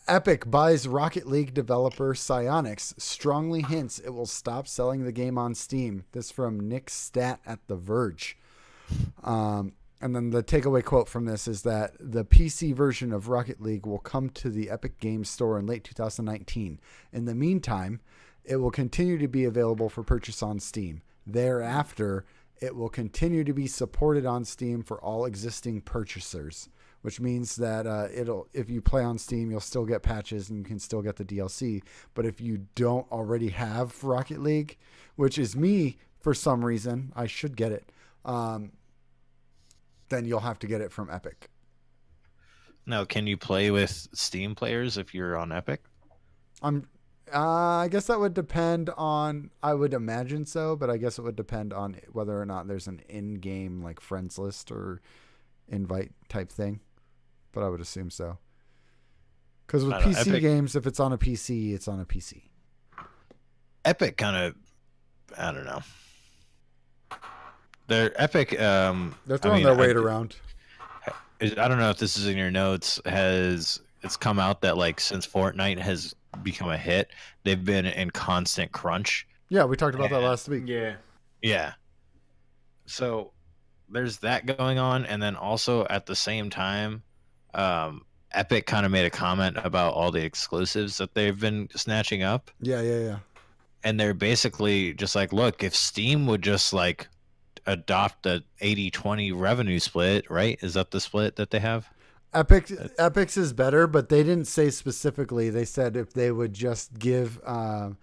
Epic buys Rocket League developer Psyonix, strongly hints it will stop selling the game on Steam. This from Nick Stat at The Verge. And then the takeaway quote from this is that the PC version of Rocket League will come to the Epic Games Store in late 2019. In the meantime, it will continue to be available for purchase on Steam. Thereafter, it will continue to be supported on Steam for all existing purchasers, which means that if you play on Steam, you'll still get patches and you can still get the DLC. But if you don't already have Rocket League, which is me for some reason, I should get it, then you'll have to get it from Epic. Now, can you play with Steam players if you're on Epic? I guess that would depend on, I would imagine so, but I guess it would depend on whether or not there's an in-game like friends list or invite type thing. But I would assume so. Because with PC Epic games, if it's on a PC, it's on a PC. Epic kind of, I don't know. They're Epic. They're throwing their weight around. I don't know if this is in your notes. It's come out that like since Fortnite has become a hit, they've been in constant crunch. Yeah, we talked about that last week. Yeah. So there's that going on, and then also at the same time, Epic kind of made a comment about all the exclusives that they've been snatching up. Yeah. And they're basically just like, look, if Steam would just like adopt the 80-20 revenue split, right? Is that the split that they have? Epic's is better, but they didn't say specifically. They said if they would just give a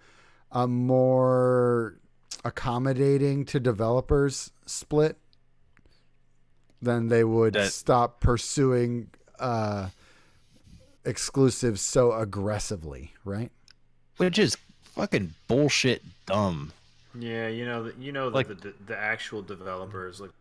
more accommodating to developers split, then they would stop pursuing exclusives so aggressively, right? Which is fucking bullshit dumb. Yeah, like, the actual developers like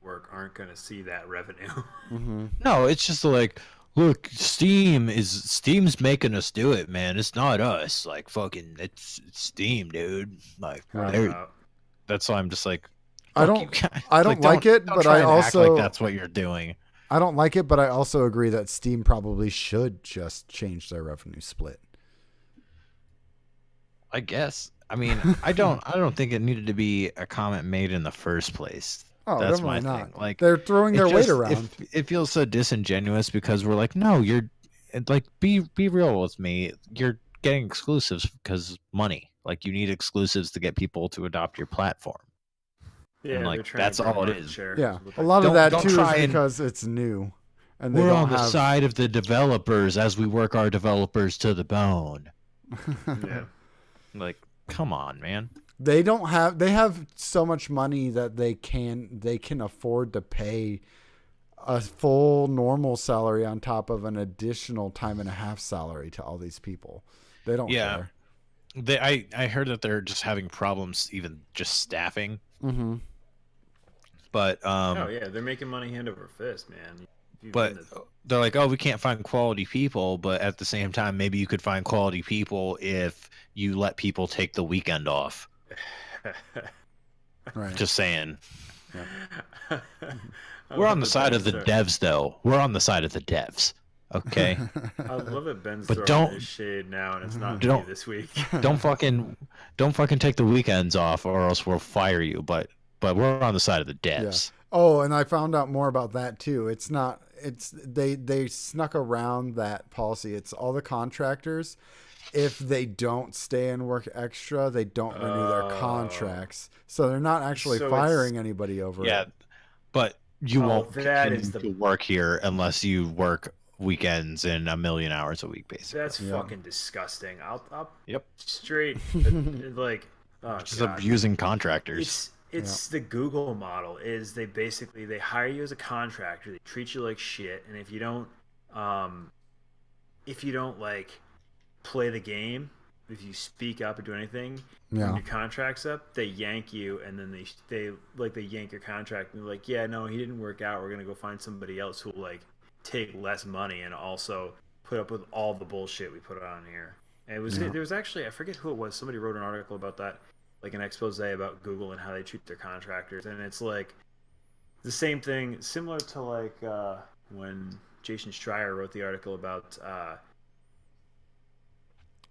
work aren't going to see that revenue. Mm-hmm. No, it's just like, look, Steam's making us do it, man. It's not us. Like fucking, it's Steam, dude. Like that's why I'm just like, I don't like it, but I also act like that's what you're doing. I don't like it, but I also agree that Steam probably should just change their revenue split. I guess. I mean, I don't think it needed to be a comment made in the first place. Oh, that's my not. thing. Like they're throwing their weight around. It feels so disingenuous because we're like, no, you're like, be real with me. You're getting exclusives because money. Like you need exclusives to get people to adopt your platform. Yeah, and like that's all it is. Yeah, a lot of that too is because it's new, and we're on the side of the developers as we work our developers to the bone. Yeah, like come on, man. They have so much money that they can afford to pay a full normal salary on top of an additional time and a half salary to all these people. They don't care. I heard that they're just having problems even just staffing. Mm-hmm. But they're making money hand over fist, man. But they're like, oh, we can't find quality people, but at the same time, maybe you could find quality people if you let people take the weekend off. Right. Just saying. Yeah. We're on the side of the devs, though. We're on the side of the devs. Okay. I love it. Ben's but throwing his shade now, and it's not me this week. don't fucking take the weekends off, or else we'll fire you. But we're on the side of the devs. Yeah. Oh, and I found out more about that too. They snuck around that policy. It's all the contractors. If they don't stay and work extra, they don't renew their contracts. So they're not actually firing anybody over it. Yeah, but you won't continue to work here unless you work weekends and 1 million hours a week, basically. That's fucking disgusting. I'll Yep. Straight like just abusing contractors. It's the Google model. Is they hire you as a contractor, they treat you like shit, and if you don't like play the game, if you speak up or do anything, Yeah. when your contract's up, they yank you, and then they yank your contract, and they're like, yeah, no, he didn't work out. We're gonna go find somebody else who will like take less money and also put up with all the bullshit we put on here. And there was actually, I forget who it was. Somebody wrote an article about that, like an expose about Google and how they treat their contractors, and it's like the same thing, similar to like when Jason Schreier wrote the article about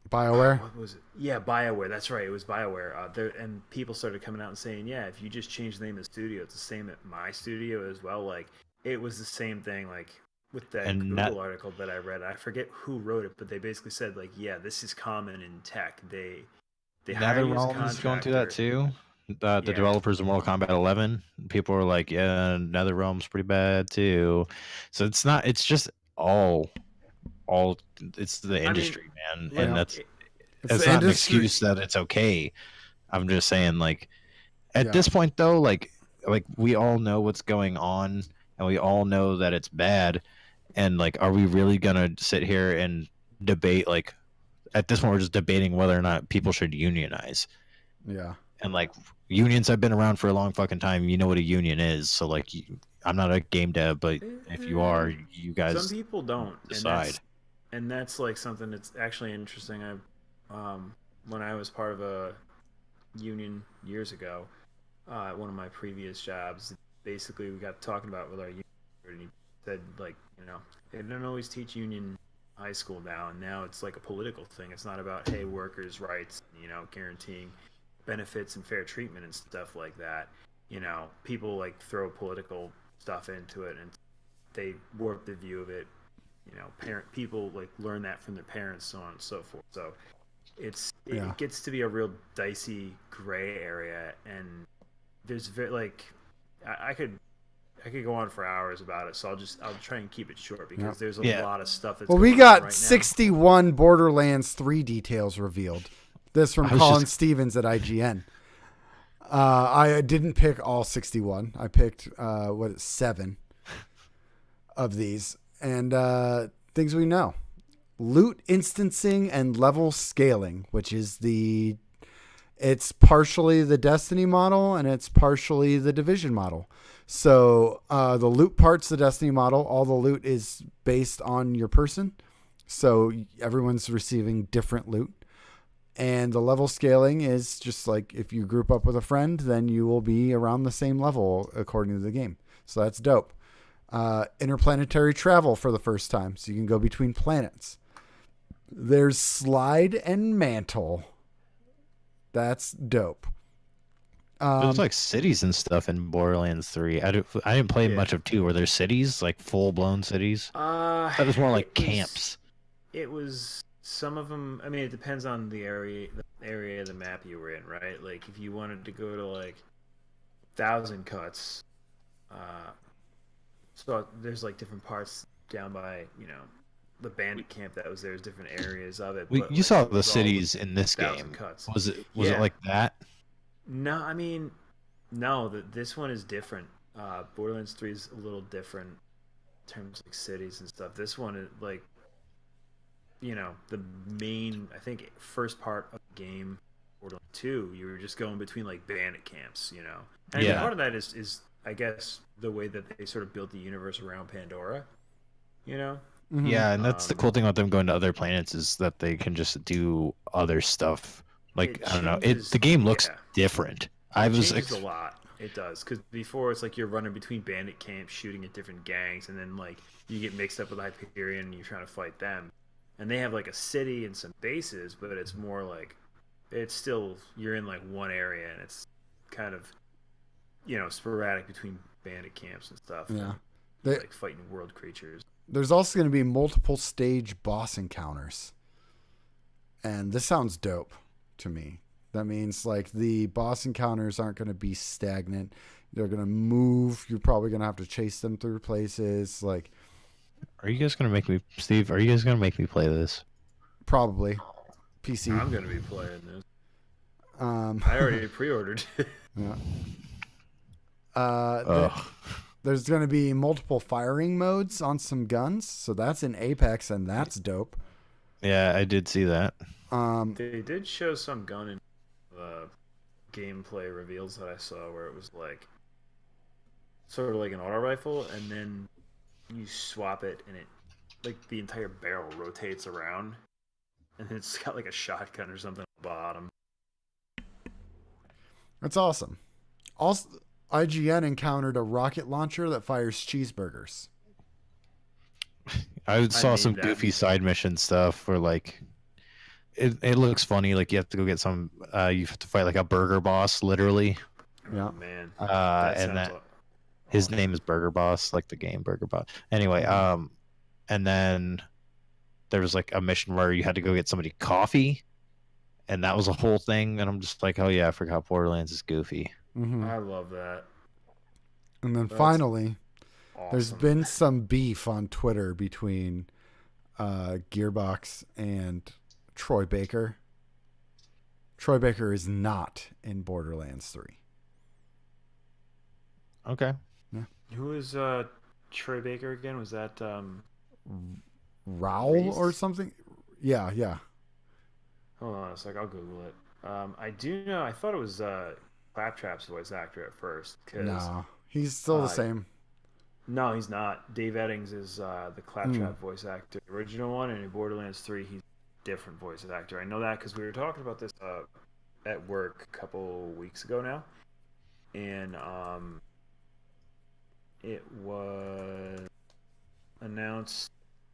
BioWare. what was it? Yeah, BioWare. That's right. It was BioWare. And people started coming out and saying, yeah, if you just change the name of the studio, it's the same at my studio as well. Like it was the same thing. Like with that Google article that I read, I forget who wrote it, but they basically said like, yeah, this is common in tech. They hire you as a NetherRealm is going through that contractor. too. The developers of Mortal Kombat 11, people were like, yeah, NetherRealm's pretty bad too. So it's not. It's just all. It's the industry, man, and that's. It's not an excuse that it's okay. I'm just saying, like, at this point though, like we all know what's going on, and we all know that it's bad, and like, are we really gonna sit here and debate? Like, at this point, we're just debating whether or not people should unionize. Yeah. And like, unions have been around for a long fucking time. You know what a union is, so like, I'm not a game dev, but if you are, you guys. Some people don't decide. And that's like something that's actually interesting. When I was part of a union years ago, at one of my previous jobs, basically we got talking about with our union, and he said like, you know, they don't always teach union high school now, and now it's like a political thing. It's not about, hey, workers' rights, you know, guaranteeing benefits and fair treatment and stuff like that. You know, people like throw political stuff into it, and they warp the view of it. You know, people like learn that from their parents, so on and so forth. So it gets to be a real dicey gray area, and there's very like I could go on for hours about it. So I'll try and keep it short because there's a lot of stuff that's we going got on right 61 now. Borderlands 3 details revealed. This from Colin Stevens at IGN. I didn't pick all 61. I picked 7 of these. And things we know. Loot instancing and level scaling, which is it's partially the Destiny model and it's partially the Division model. So the loot part's the Destiny model. All the loot is based on your person. So everyone's receiving different loot. And the level scaling is just like if you group up with a friend, then you will be around the same level according to the game. So that's dope. Interplanetary travel for the first time, so you can go between planets. There's slide and mantle. That's dope. There's like cities and stuff in Borderlands 3. I didn't play much of 2. Were there cities, like full-blown cities? That was more like camps. It was some of them. I mean, it depends on the area of the map you were in, right? Like if you wanted to go to like 1,000 Cuts, so there's like different parts down by, you know, the bandit camp that was there. There's different areas of it. But you saw the cities in this game. Cuts. Was it like that? No, I mean, no. This one is different. Borderlands 3 is a little different in terms of like cities and stuff. This one is like, you know, the main, I think, first part of the game, Borderlands 2, you were just going between like bandit camps, you know. And part of that is I guess the way that they sort of built the universe around Pandora, you know. Mm-hmm. Yeah, and that's the cool thing about them going to other planets is that they can just do other stuff. Like I don't know, the game looks different. It changes a lot. It does, because before it's like you're running between bandit camps, shooting at different gangs, and then like you get mixed up with Hyperion and you're trying to fight them. And they have like a city and some bases, but it's more like it's still you're in like one area, and it's kind of, you know, sporadic between bandit camps and stuff. Yeah, like fighting world creatures. There's also going to be multiple stage boss encounters, and this sounds dope to me. That means like the boss encounters aren't going to be stagnant. They're going to move. You're probably going to have to chase them through places. Like, are you guys going to make me, Steve? Are you guys going to make me play this? Probably. PC. I'm going to be playing this. I already pre-ordered. Yeah. There's going to be multiple firing modes on some guns, so that's in Apex, and that's dope. Yeah, I did see that. They did show some gun in the gameplay reveals that I saw where it was like sort of like an auto rifle, and then you swap it, and it like the entire barrel rotates around, and it's got like a shotgun or something at the bottom. That's awesome. Also, IGN encountered a rocket launcher that fires cheeseburgers. I saw made some that. goofy side mission stuff where like it looks funny. Like you have to go get some. You have to fight like a burger boss, literally. Yeah. Oh man, And that his awesome. name is Burger Boss, like the game Burger Boss. Anyway, and then there was like a mission where you had to go get somebody coffee, and that was a whole thing. And I'm just like, oh yeah, I forgot Borderlands is goofy. Mm-hmm. I love that. And then That's finally, awesome. there's been some beef on Twitter between Gearbox and Troy Baker. Troy Baker is not in Borderlands 3. Okay. Yeah. Who is Troy Baker again? Was that Raoul Reese? or something? Yeah, yeah. Hold on a sec, I'll Google it. I do know. I thought it was Claptrap's voice actor at first. No, he's still the same. No, he's not. Dave Eddings is the Claptrap voice actor, the original one, and in Borderlands 3, he's a different voice actor. I know that because we were talking about this at work a couple weeks ago now, and it was announced,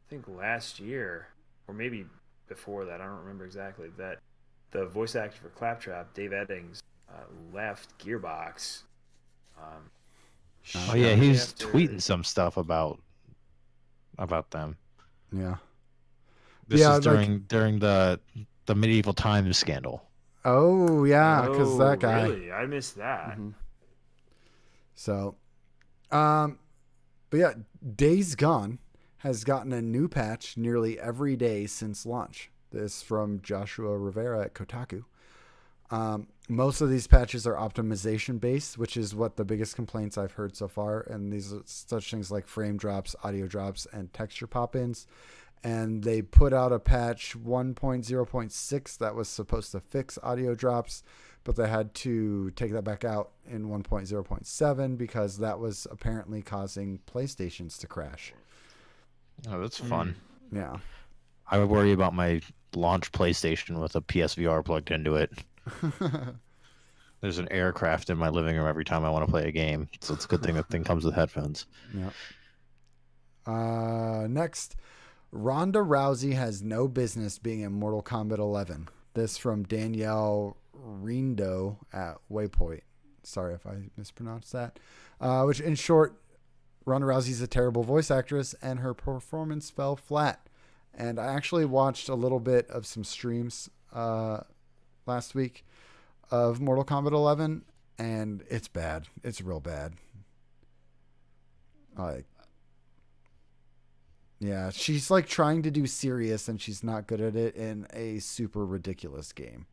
I think, last year, or maybe before that. I don't remember exactly. That the voice actor for Claptrap, Dave Eddings, left Gearbox. Oh yeah, he's tweeting some stuff about them. Yeah. This is during the medieval times scandal. Oh yeah, because that guy. Really, I missed that. Mm-hmm. So, but yeah, Days Gone has gotten a new patch nearly every day since launch. This from Joshua Rivera at Kotaku. Most of these patches are optimization based, which is what the biggest complaints I've heard so far. And these are such things like frame drops, audio drops, and texture pop-ins. And they put out a patch 1.0.6 that was supposed to fix audio drops, but they had to take that back out in 1.0.7 because that was apparently causing PlayStations to crash. Oh, that's fun. Yeah. I would worry about my launch PlayStation with a PSVR plugged into it. There's an aircraft in my living room every time I want to play a game, so it's a good thing that thing comes with headphones. Yeah. Next, Ronda Rousey has no business being in Mortal Kombat 11. This from Danielle Rindo at Waypoint. Sorry if I mispronounced that. Which, in short, Ronda Rousey's a terrible voice actress, and her performance fell flat. And I actually watched a little bit of some streams last week of Mortal Kombat 11, and it's bad. It's real bad. Yeah, she's like trying to do serious, and she's not good at it in a super ridiculous game.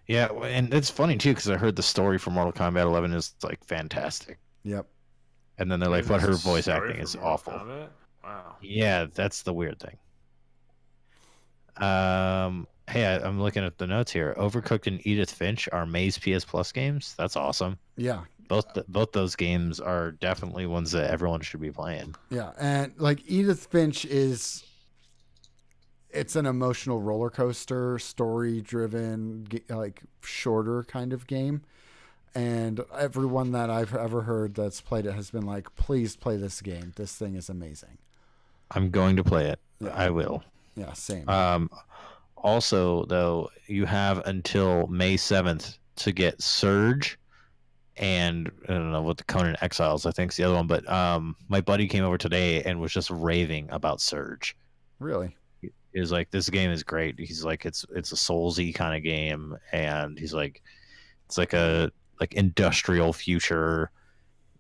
Yeah, and it's funny too because I heard the story for Mortal Kombat 11 is like fantastic. Yep. And then they're like, but her voice acting is awful. Wow. Yeah, that's the weird thing. Hey, I'm looking at the notes here. Overcooked and Edith Finch are May's PS Plus games. That's awesome. Yeah. Both those games are definitely ones that everyone should be playing. Yeah, and like Edith Finch it's an emotional roller coaster, story driven, like shorter kind of game. And everyone that I've ever heard that's played it has been like, please play this game. This thing is amazing. I'm going to play it. Yeah. I will. Yeah, same. Also, though, you have until May 7th to get Surge and I don't know what the Conan Exiles, I think is the other one. But my buddy came over today and was just raving about Surge. Really? He was like, this game is great. He's like, it's a Soulsy kind of game. And he's like, it's like a industrial future.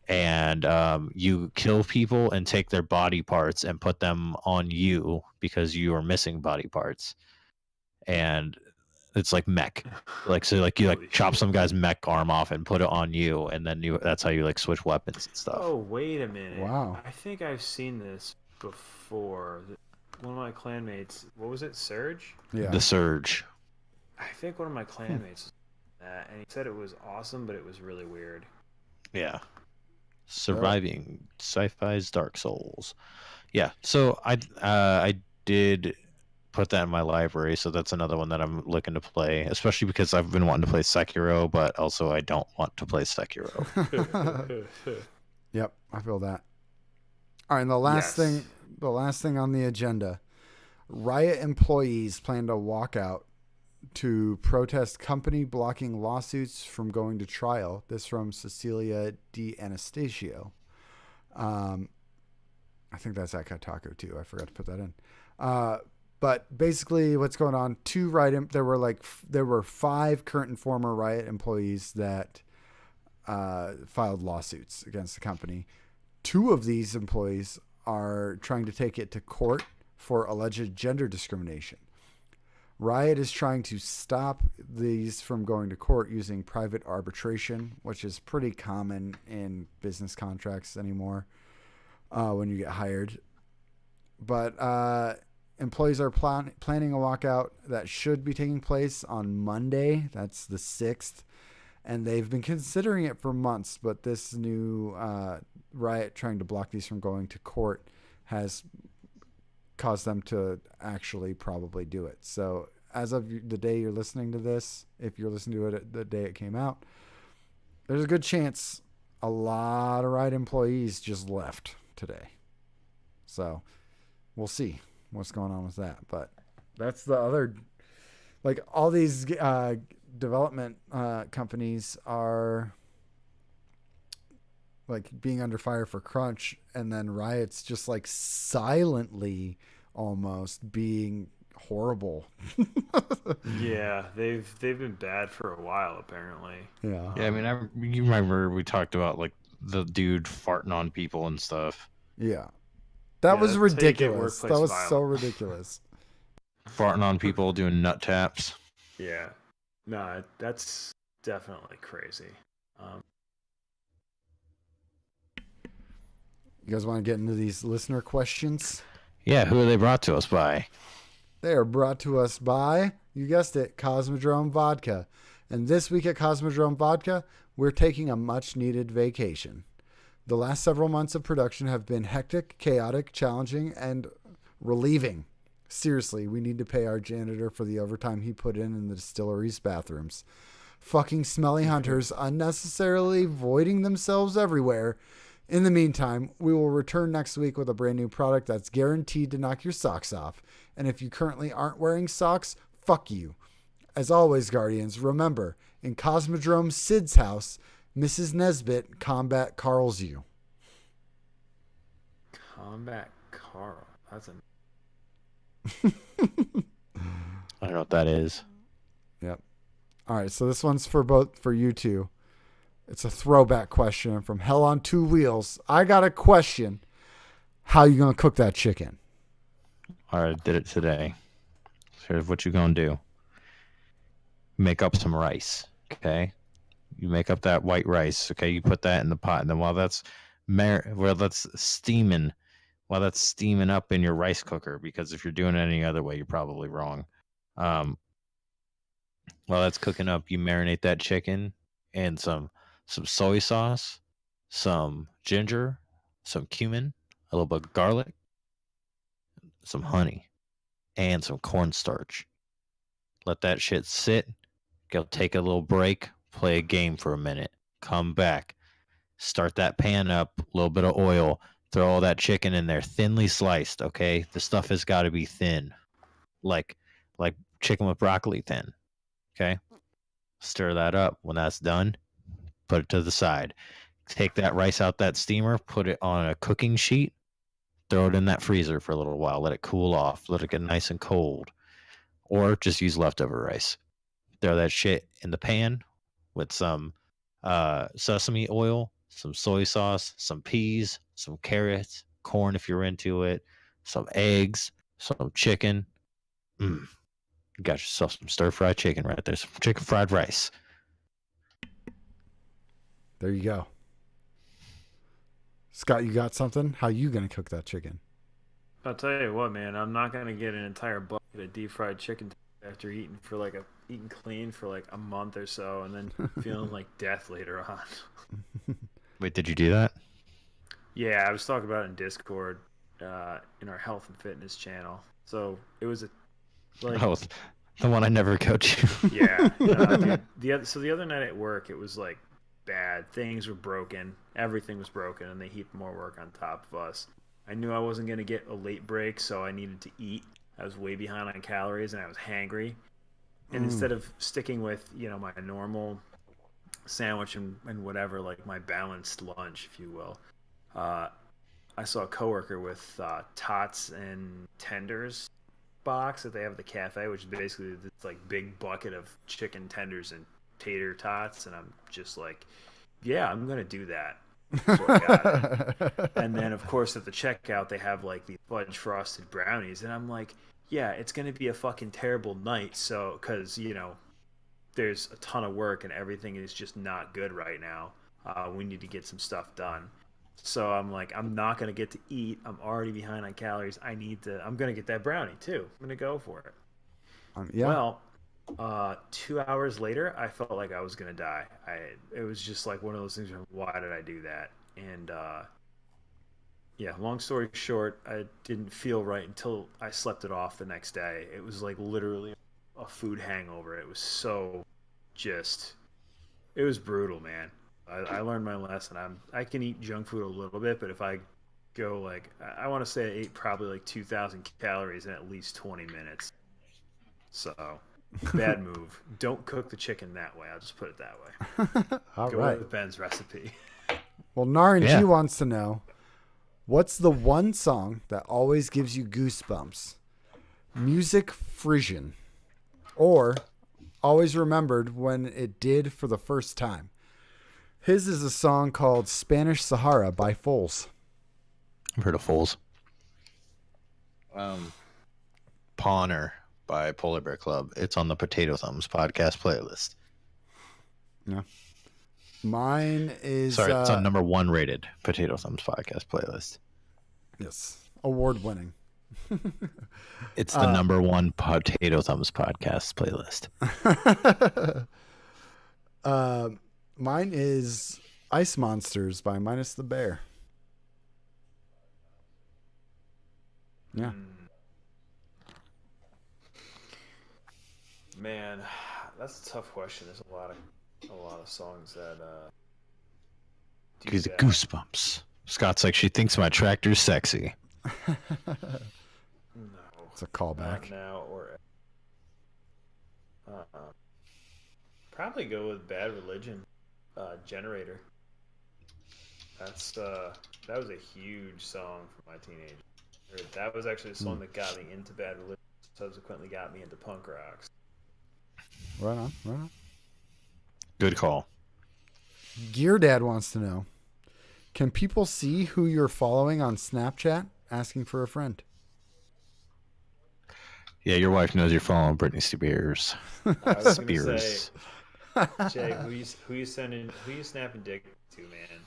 And you kill people and take their body parts and put them on you because you are missing body parts. And it's like mech, like so, like you like chop some guy's mech arm off and put it on you, and then that's how you like switch weapons and stuff. Oh, wait a minute! Wow. I think I've seen this before. one of my clanmates. What was it? Surge? Yeah. The Surge. I think one of my clanmates was that, and he said it was awesome, but it was really weird. Yeah. Surviving Sci-Fi's Dark Souls. Yeah. So I did put that in my library, so that's another one that I'm looking to play, especially because I've been wanting to play Sekiro, but also I don't want to play Sekiro. Yep, I feel that. All right, and the last thing on the agenda. Riot employees plan to walk out to protest company blocking lawsuits from going to trial. This from Cecilia D. Anastasio. I think that's at Kotaku too. I forgot to put that in. But basically, what's going on? There were 5 current and former Riot employees that filed lawsuits against the company. 2 of these employees are trying to take it to court for alleged gender discrimination. Riot is trying to stop these from going to court using private arbitration, which is pretty common in business contracts anymore when you get hired. But employees are planning a walkout that should be taking place on Monday. That's the 6th. And they've been considering it for months, but this new Riot trying to block these from going to court has caused them to actually probably do it. So as of the day you're listening to this, if you're listening to it the day it came out, there's a good chance a lot of Riot employees just left today. So we'll see what's going on with that. But that's the other, like, all these development companies are like being under fire for crunch, and then Riot's just like silently almost being horrible. Yeah, they've been bad for a while apparently. Yeah. Yeah, I mean, you remember we talked about like the dude farting on people and stuff. Yeah. That was that's how you get ridiculous. That was workplace so violence. ridiculous. Farting on people, doing nut taps. Yeah, no, that's definitely crazy. You guys want to get into these listener questions? Yeah, who are they brought to us by? They are brought to us by, you guessed it, Cosmodrome Vodka. And this week at Cosmodrome Vodka, we're taking a much-needed vacation. The last several months of production have been hectic, chaotic, challenging, and relieving. Seriously, we need to pay our janitor for the overtime he put in the distillery's bathrooms. Fucking smelly hunters unnecessarily voiding themselves everywhere. In the meantime, we will return next week with a brand new product that's guaranteed to knock your socks off. And if you currently aren't wearing socks, fuck you. As always, Guardians, remember, in Cosmodrome Sid's house, Mrs. Nesbit combat Carls you. Combat Carl. That's a I don't know what that is. Yep. All right, so this one's for you two. It's a throwback question from Hell on Two Wheels. I got a question. How you gonna cook that chicken? All right, I did it today. Here's what you're gonna do. Make up some rice, okay? You make up that white rice, okay? You put that in the pot, and then while that's steaming up in your rice cooker, because if you're doing it any other way, you're probably wrong. While that's cooking up, you marinate that chicken in some soy sauce, some ginger, some cumin, a little bit of garlic, some honey, and some cornstarch. Let that shit sit. Go take a little break, play a game for a minute, come back, start that pan up, a little bit of oil, throw all that chicken in there, thinly sliced, okay? The stuff has got to be thin, like chicken with broccoli thin, okay? Stir that up. When that's done, put it to the side. Take that rice out that steamer, put it on a cooking sheet, throw it in that freezer for a little while, let it cool off, let it get nice and cold, or just use leftover rice. Throw that shit in the pan with some sesame oil, some soy sauce, some peas, some carrots, corn if you're into it, some eggs, some chicken. You got yourself some stir-fried chicken right there, some chicken fried rice. There you go. Scott, you got something? How you gonna cook that chicken? I'll tell you what, man. I'm not gonna get an entire bucket of deep fried chicken after eating clean for like a month or so, and then feeling like death later on. Wait, did you do that? Yeah, I was talking about it in Discord, in our health and fitness channel. So it was like, Oh, the one I never go to. yeah, dude, the other night at work, it was like bad. Things were broken. Everything was broken, and they heaped more work on top of us. I knew I wasn't gonna get a late break, so I needed to eat. I was way behind on calories, and I was hangry. And instead of sticking with my normal sandwich and whatever, like my balanced lunch, if you will, I saw a coworker with tots and tenders box that they have at the cafe, which is basically this like big bucket of chicken tenders and tater tots, and I'm just like, yeah, I'm gonna do that. So I got it. And then of course at the checkout they have like these fudge frosted brownies, and I'm like, yeah, it's gonna be a fucking terrible night, so because there's a ton of work and everything is just not good right now. We need to get some stuff done. So I'm like, I'm not going to get to eat. I'm already behind on calories. I'm going to get that brownie too. I'm going to go for it. Yeah. Well, 2 hours later, I felt like I was going to die. It was just like one of those things where, why did I do that? And yeah, long story short, I didn't feel right until I slept it off the next day. It was like literally a food hangover. It was it was brutal, man. I learned my lesson. I can eat junk food a little bit, but if I go like, I want to say I ate probably like 2,000 calories in at least 20 minutes. So bad move. Don't cook the chicken that way. I'll just put it that way. All go right. with Ben's recipe. Well, Naran G wants to know, what's the one song that always gives you goosebumps? Music Frisian, or always remembered when it did for the first time. His is a song called Spanish Sahara by Foles. I've heard of Foles. Pawner by Polar Bear Club. It's on the Potato Thumbs podcast playlist. Yeah. Mine is... Sorry, it's on number 1 rated Potato Thumbs podcast playlist. Yes. Award-winning. It's the number 1 Potato Thumbs podcast playlist. Mine is Ice Monsters by Minus the Bear. Yeah. Man, that's a tough question. There's a lot of songs that Gives the goosebumps. Scott's like, she thinks my tractor's sexy. No. It's a callback. Not now or probably go with Bad Religion, Generator. That was a huge song for my teenage. That was actually the song that got me into Bad Religion. Subsequently, got me into punk rocks. Right on, right on. Good call. Gear Dad wants to know, can people see who you're following on Snapchat? Asking for a friend. Yeah, your wife knows you're following Britney Spears. I was Spears. gonna say, Jay, who you snapping dick to, man?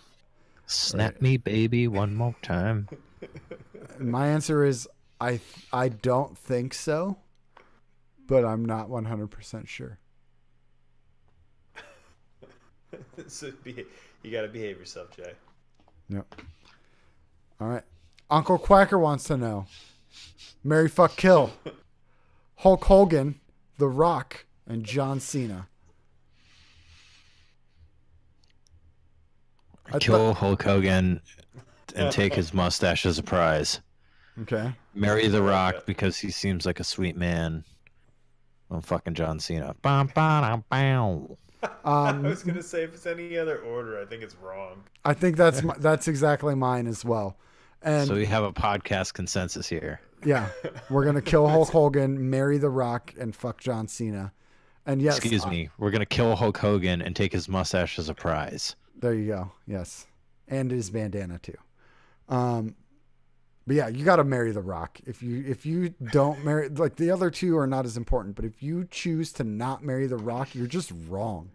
Snap me, baby, one more time. My answer is I don't think so, but I'm not 100% sure. So you got to behave yourself, Jay. Yep. All right. Uncle Quacker wants to know, Marry, fuck, kill, Hulk Hogan, The Rock, and John Cena. Kill Hulk Hogan and take his mustache as a prize. Okay. Marry The Rock because he seems like a sweet man. I'm fucking John Cena. Bam, bam, bam. I was gonna say, if it's any other order, I think it's wrong. I think that's exactly mine as well. And So we have a podcast consensus here. yeah, we're gonna kill Hulk Hogan, marry The Rock, and fuck John Cena. And yes, Excuse me. We're going to kill Hulk Hogan and take his mustache as a prize. there you go. Yes, and his bandana too. But yeah, you got to marry The Rock. If you don't marry, like, the other two are not as important, but if you choose to not marry The Rock, you're just wrong.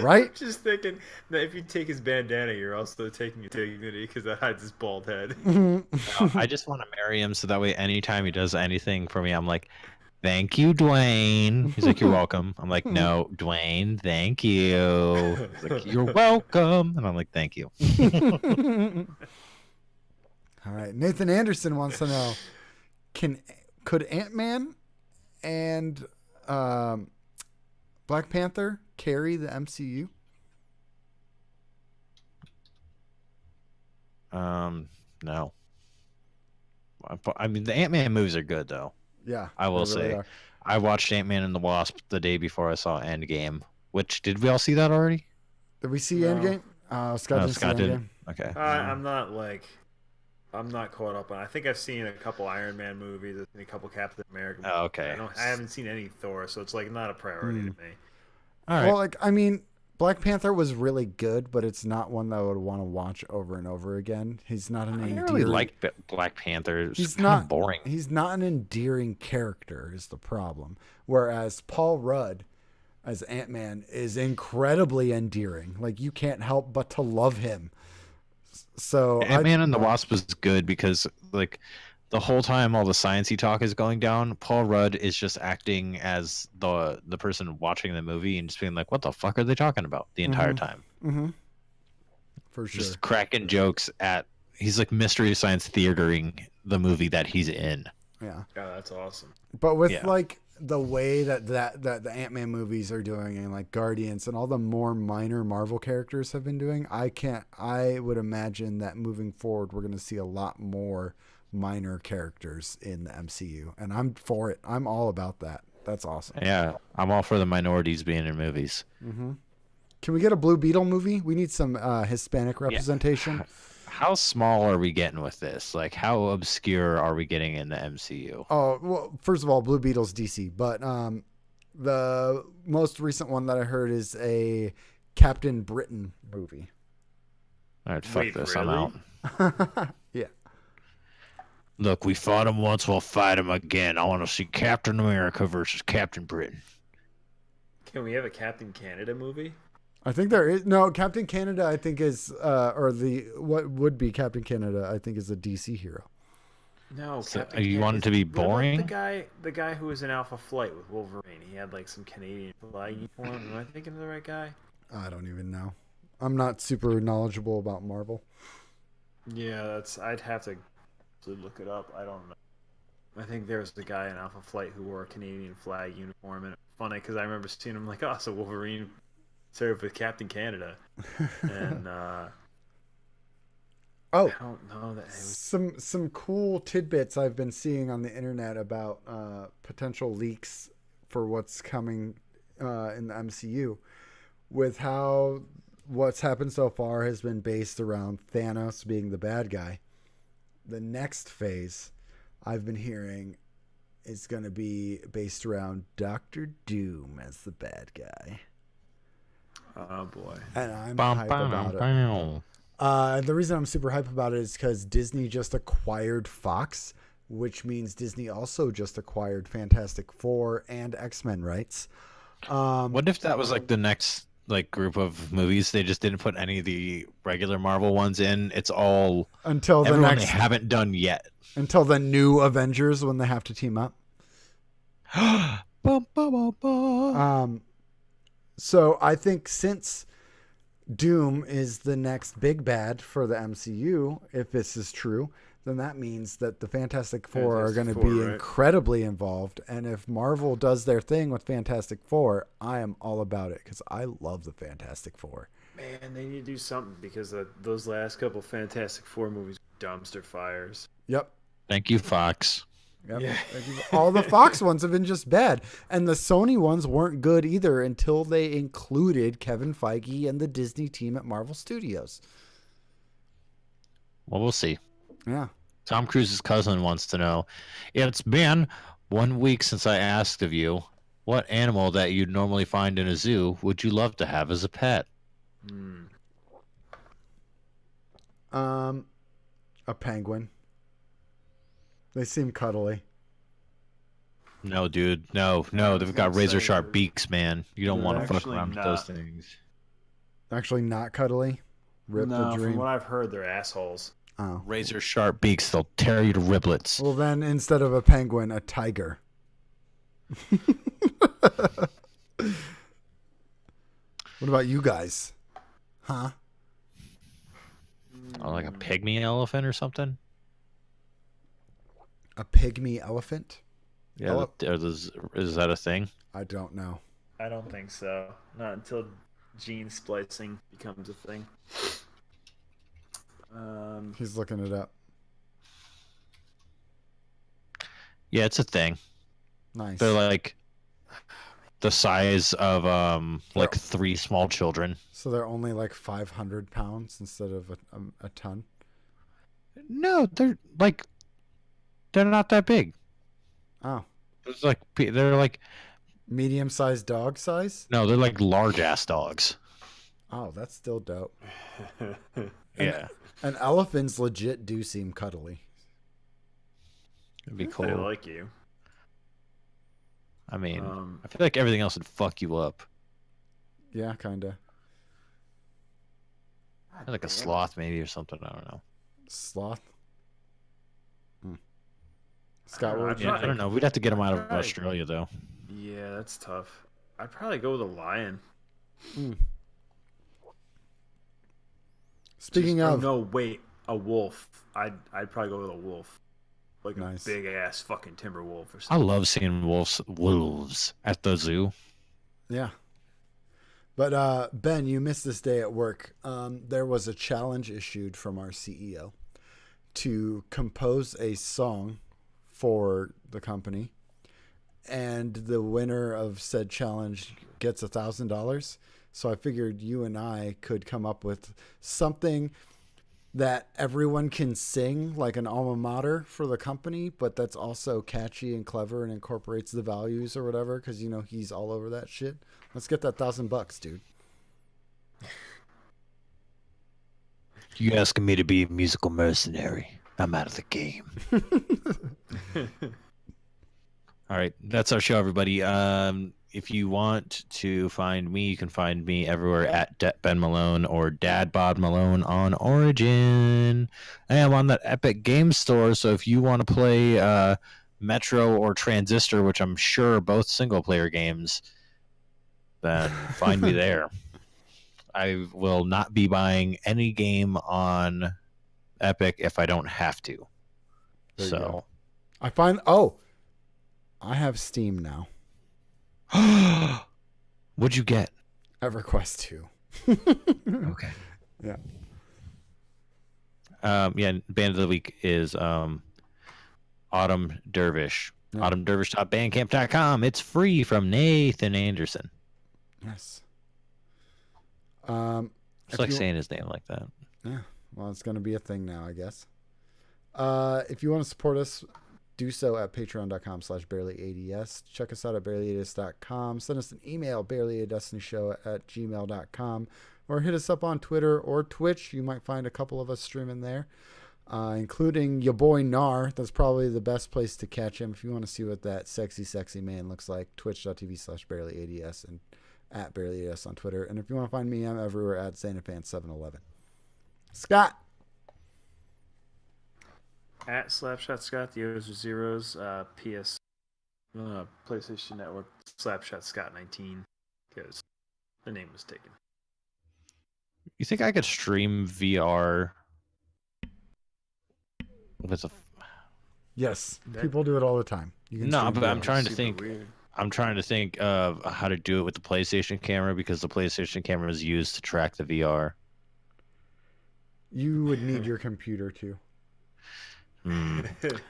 Right? Just thinking that if you take his bandana, you're also taking his dignity because that hides his bald head. I just want to marry him so that way anytime he does anything for me, I'm like, thank you, Dwayne. He's like, you're welcome. I'm like, no, Dwayne, thank you. He's like, you're welcome. And I'm like, thank you. All right. Nathan Anderson wants to know, could Ant-Man and Black Panther carry the MCU? No. I mean, the Ant-Man movies are good, though. Yeah. I will they really say. are. I watched Ant-Man and the Wasp the day before I saw Endgame. Which, did we all see that already? Did we see No. Endgame? Scott No, didn't Scott see Endgame. didn't. Okay. I'm not caught up on. I think I've seen a couple Iron Man movies, I've seen a couple Captain America. Oh, okay. I haven't seen any Thor, so it's like not a priority to me. All right. Well, like, I mean, Black Panther was really good, but it's not one that I would want to watch over and over again. He's not an I endearing. really like Black Panther. It's He's kind not of boring. He's not an endearing character is the problem. Whereas Paul Rudd as Ant-Man is incredibly endearing. Like you can't help but to love him. So Ant-Man and the Wasp was good because like the whole time all the sciencey talk is going down, Paul Rudd is just acting as the person watching the movie and just being like, "What the fuck are they talking about?" the entire time. Mm-hmm. For sure. Just cracking jokes at. He's like Mystery Science theatering the movie that he's in. Yeah. Yeah, that's awesome. But with Yeah. like the way that the Ant-Man movies are doing and like Guardians and all the more minor Marvel characters have been doing, I would imagine that moving forward we're going to see a lot more minor characters in the MCU, and I'm for it. I'm all about that. That's awesome. Yeah, I'm all for the minorities being in movies. Mm-hmm. Can we get a Blue Beetle movie? We need some Hispanic representation. How small are we getting with this? Like, how obscure are we getting in the MCU? Oh, well, first of all, Blue Beetle's DC, but the most recent one that I heard is a Captain Britain movie. All right, fuck Wait, this. really? I'm out. Yeah. Look, we fought him once, we'll fight him again. I want to see Captain America versus Captain Britain. Can we have a Captain Canada movie? I think there is no Captain Canada. I think is or the what would be Captain Canada. I think is a DC hero. No, So, Captain you Canada. want it to be What about boring? The guy who was in Alpha Flight with Wolverine. He had like some Canadian flag uniform. Am I thinking of the right guy? I don't even know. I'm not super knowledgeable about Marvel. Yeah, I'd have to look it up. I don't know. I think there was the guy in Alpha Flight who wore a Canadian flag uniform, and it was funny because I remember seeing him like, oh, so Wolverine served with Captain Canada, and Oh, I don't know that. It was, some cool tidbits I've been seeing on the internet about potential leaks for what's coming in the MCU, with how what's happened so far has been based around Thanos being the bad guy. The next phase I've been hearing is going to be based around Doctor Doom as the bad guy. oh boy. And I'm Bum, hype bum, about it. bum. The reason I'm super hype about it is because Disney just acquired Fox, which means Disney also just acquired Fantastic Four and X-Men rights. What if that was like the next like group of movies? They just didn't put any of the regular Marvel ones in. It's all until the everyone next, they haven't done yet. until the new Avengers when they have to team up. Bum, bum, bum, bum. So I think since Doom is the next big bad for the MCU, if this is true, then that means that the Fantastic Four are going to be right? incredibly involved. And if Marvel does their thing with Fantastic Four, I am all about it because I love the Fantastic Four. Man, they need to do something because those last couple Fantastic Four movies were dumpster fires. Yep. Thank you, Fox. Yep. Yeah. All the Fox ones have been just bad. And the Sony ones weren't good either until they included Kevin Feige and the Disney team at Marvel Studios. Well, we'll see. Yeah. Tom Cruise's cousin wants to know, it's been 1 week since I asked of you, what animal that you'd normally find in a zoo would you love to have as a pet? A penguin. They seem cuddly. No, dude. No. They've got razor sharp beaks, man. You don't They're want to fuck actually around with not. those things. Actually, not cuddly. Rip the No, from dream. what I've heard, they're assholes. Oh. Razor sharp beaks, they'll tear you to riblets. Well, then instead of a penguin, a tiger. What about you guys? Huh? Oh, like a pygmy elephant or something? A pygmy elephant? Yeah, is that a thing? I don't know. I don't think so. Not until gene splicing becomes a thing. He's looking it up. Yeah, it's a thing. Nice. They're like the size of like 3 small children. So they're only like 500 pounds instead of a ton? No, they're not that big. Oh. It's like they're like Medium-sized dog size? no, they're like large ass dogs. Oh, that's still dope. Yeah, And elephants legit do seem cuddly. it'd be They cool. like you. I mean, I feel like everything else would fuck you up. Yeah, kind of. Like a sloth maybe or something. I don't know. Sloth? Scott, what would Yeah, I don't know. We'd have to get them out of Right. Australia though. Yeah, that's tough. I'd probably go with a lion. Speaking of... no, wait, a wolf. I'd probably go with a wolf, like Nice. a big ass fucking timber wolf or I something. love seeing wolves at the zoo. Yeah. But Ben, you missed this day at work. There was a challenge issued from our CEO to compose a song for the company, and the winner of said challenge gets $1,000. So I figured you and I could come up with something that everyone can sing, like an alma mater for the company, but that's also catchy and clever and incorporates the values or whatever, because you know he's all over that shit. Let's get that $1,000, dude. You asking me to be a musical mercenary? I'm out of the game. All right, that's our show, everybody. If you want to find me, you can find me everywhere at Ben Malone or Dad Bod Malone on Origin. I am on that Epic Game Store, so if you want to play Metro or Transistor, which I'm sure are both single-player games, then find me there. I will not be buying any game on Epic if I don't have to. There you So, go. I find... Oh! I have Steam now. what'd you get? EverQuest 2. Okay. Yeah. Yeah, band of the week is Autumn Dervish. Yeah. AutumnDervish.bandcamp.com. It's free from Nathan Anderson. Yes. It's like saying his name like that. Yeah. Well, it's going to be a thing now, I guess. If you want to support us, do so at patreon.com/BarelyADS. Check us out at BarelyADS.com. Send us an email, BarelyADestinyShow@gmail.com. Or hit us up on Twitter or Twitch. You might find a couple of us streaming there, including your boy Nar. That's probably the best place to catch him if you want to see what that sexy, sexy man looks like. Twitch.tv/BarelyADS and at BarelyADS on Twitter. And if you want to find me, I'm everywhere at SantaFan711. Scott. At Slapshot Scott, the O's are zeros. PlayStation Network, Slapshot Scott 19, because the name was taken. You think I could stream VR with a... Yes, people do it all the time. You can No, stream but I'm VR. trying to Super think. weird. I'm trying to think of how to do it with the PlayStation camera, because the PlayStation camera is used to track the VR. You would need your computer too. I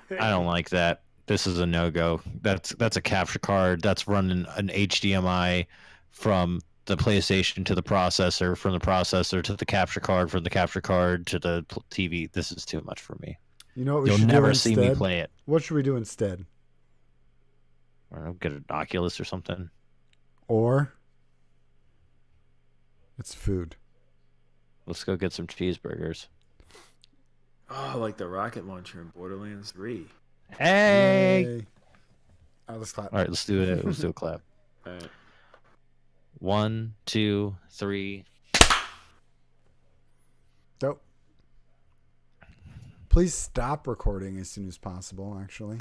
don't like that. This is a no-go. That's a capture card. That's running an HDMI from the PlayStation to the processor, from the processor to the capture card, from the capture card to the TV. This is too much for me. You know what we You'll should never do see instead? me play it. What should we do instead? I don't know, get an Oculus or something. Or it's food. Let's go get some cheeseburgers. Oh, like the rocket launcher in Borderlands 3. Hey! Yay. All right, let's clap. All right, let's do it. Let's do a clap. All right. 1, 2, 3. Please stop recording as soon as possible, actually.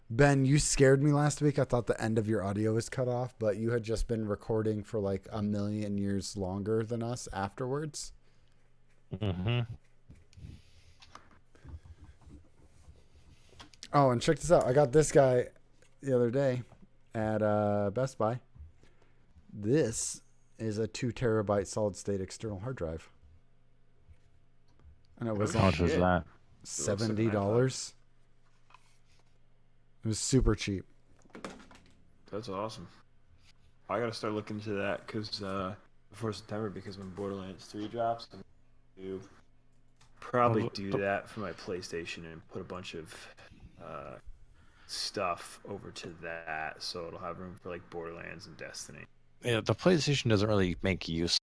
Ben, you scared me last week. I thought the end of your audio was cut off, but you had just been recording for like a million years longer than us afterwards. Mm-hmm. Oh, and check this out. I got this guy the other day at Best Buy. This is a 2 terabyte solid state external hard drive. And it was How much was that? $70. It was super cheap. That's awesome. I gotta start looking into that because before September, because when Borderlands 3 drops, I'm gonna probably do that for my PlayStation and put a bunch of stuff over to that, so it'll have room for like Borderlands and Destiny. Yeah, the PlayStation doesn't really make use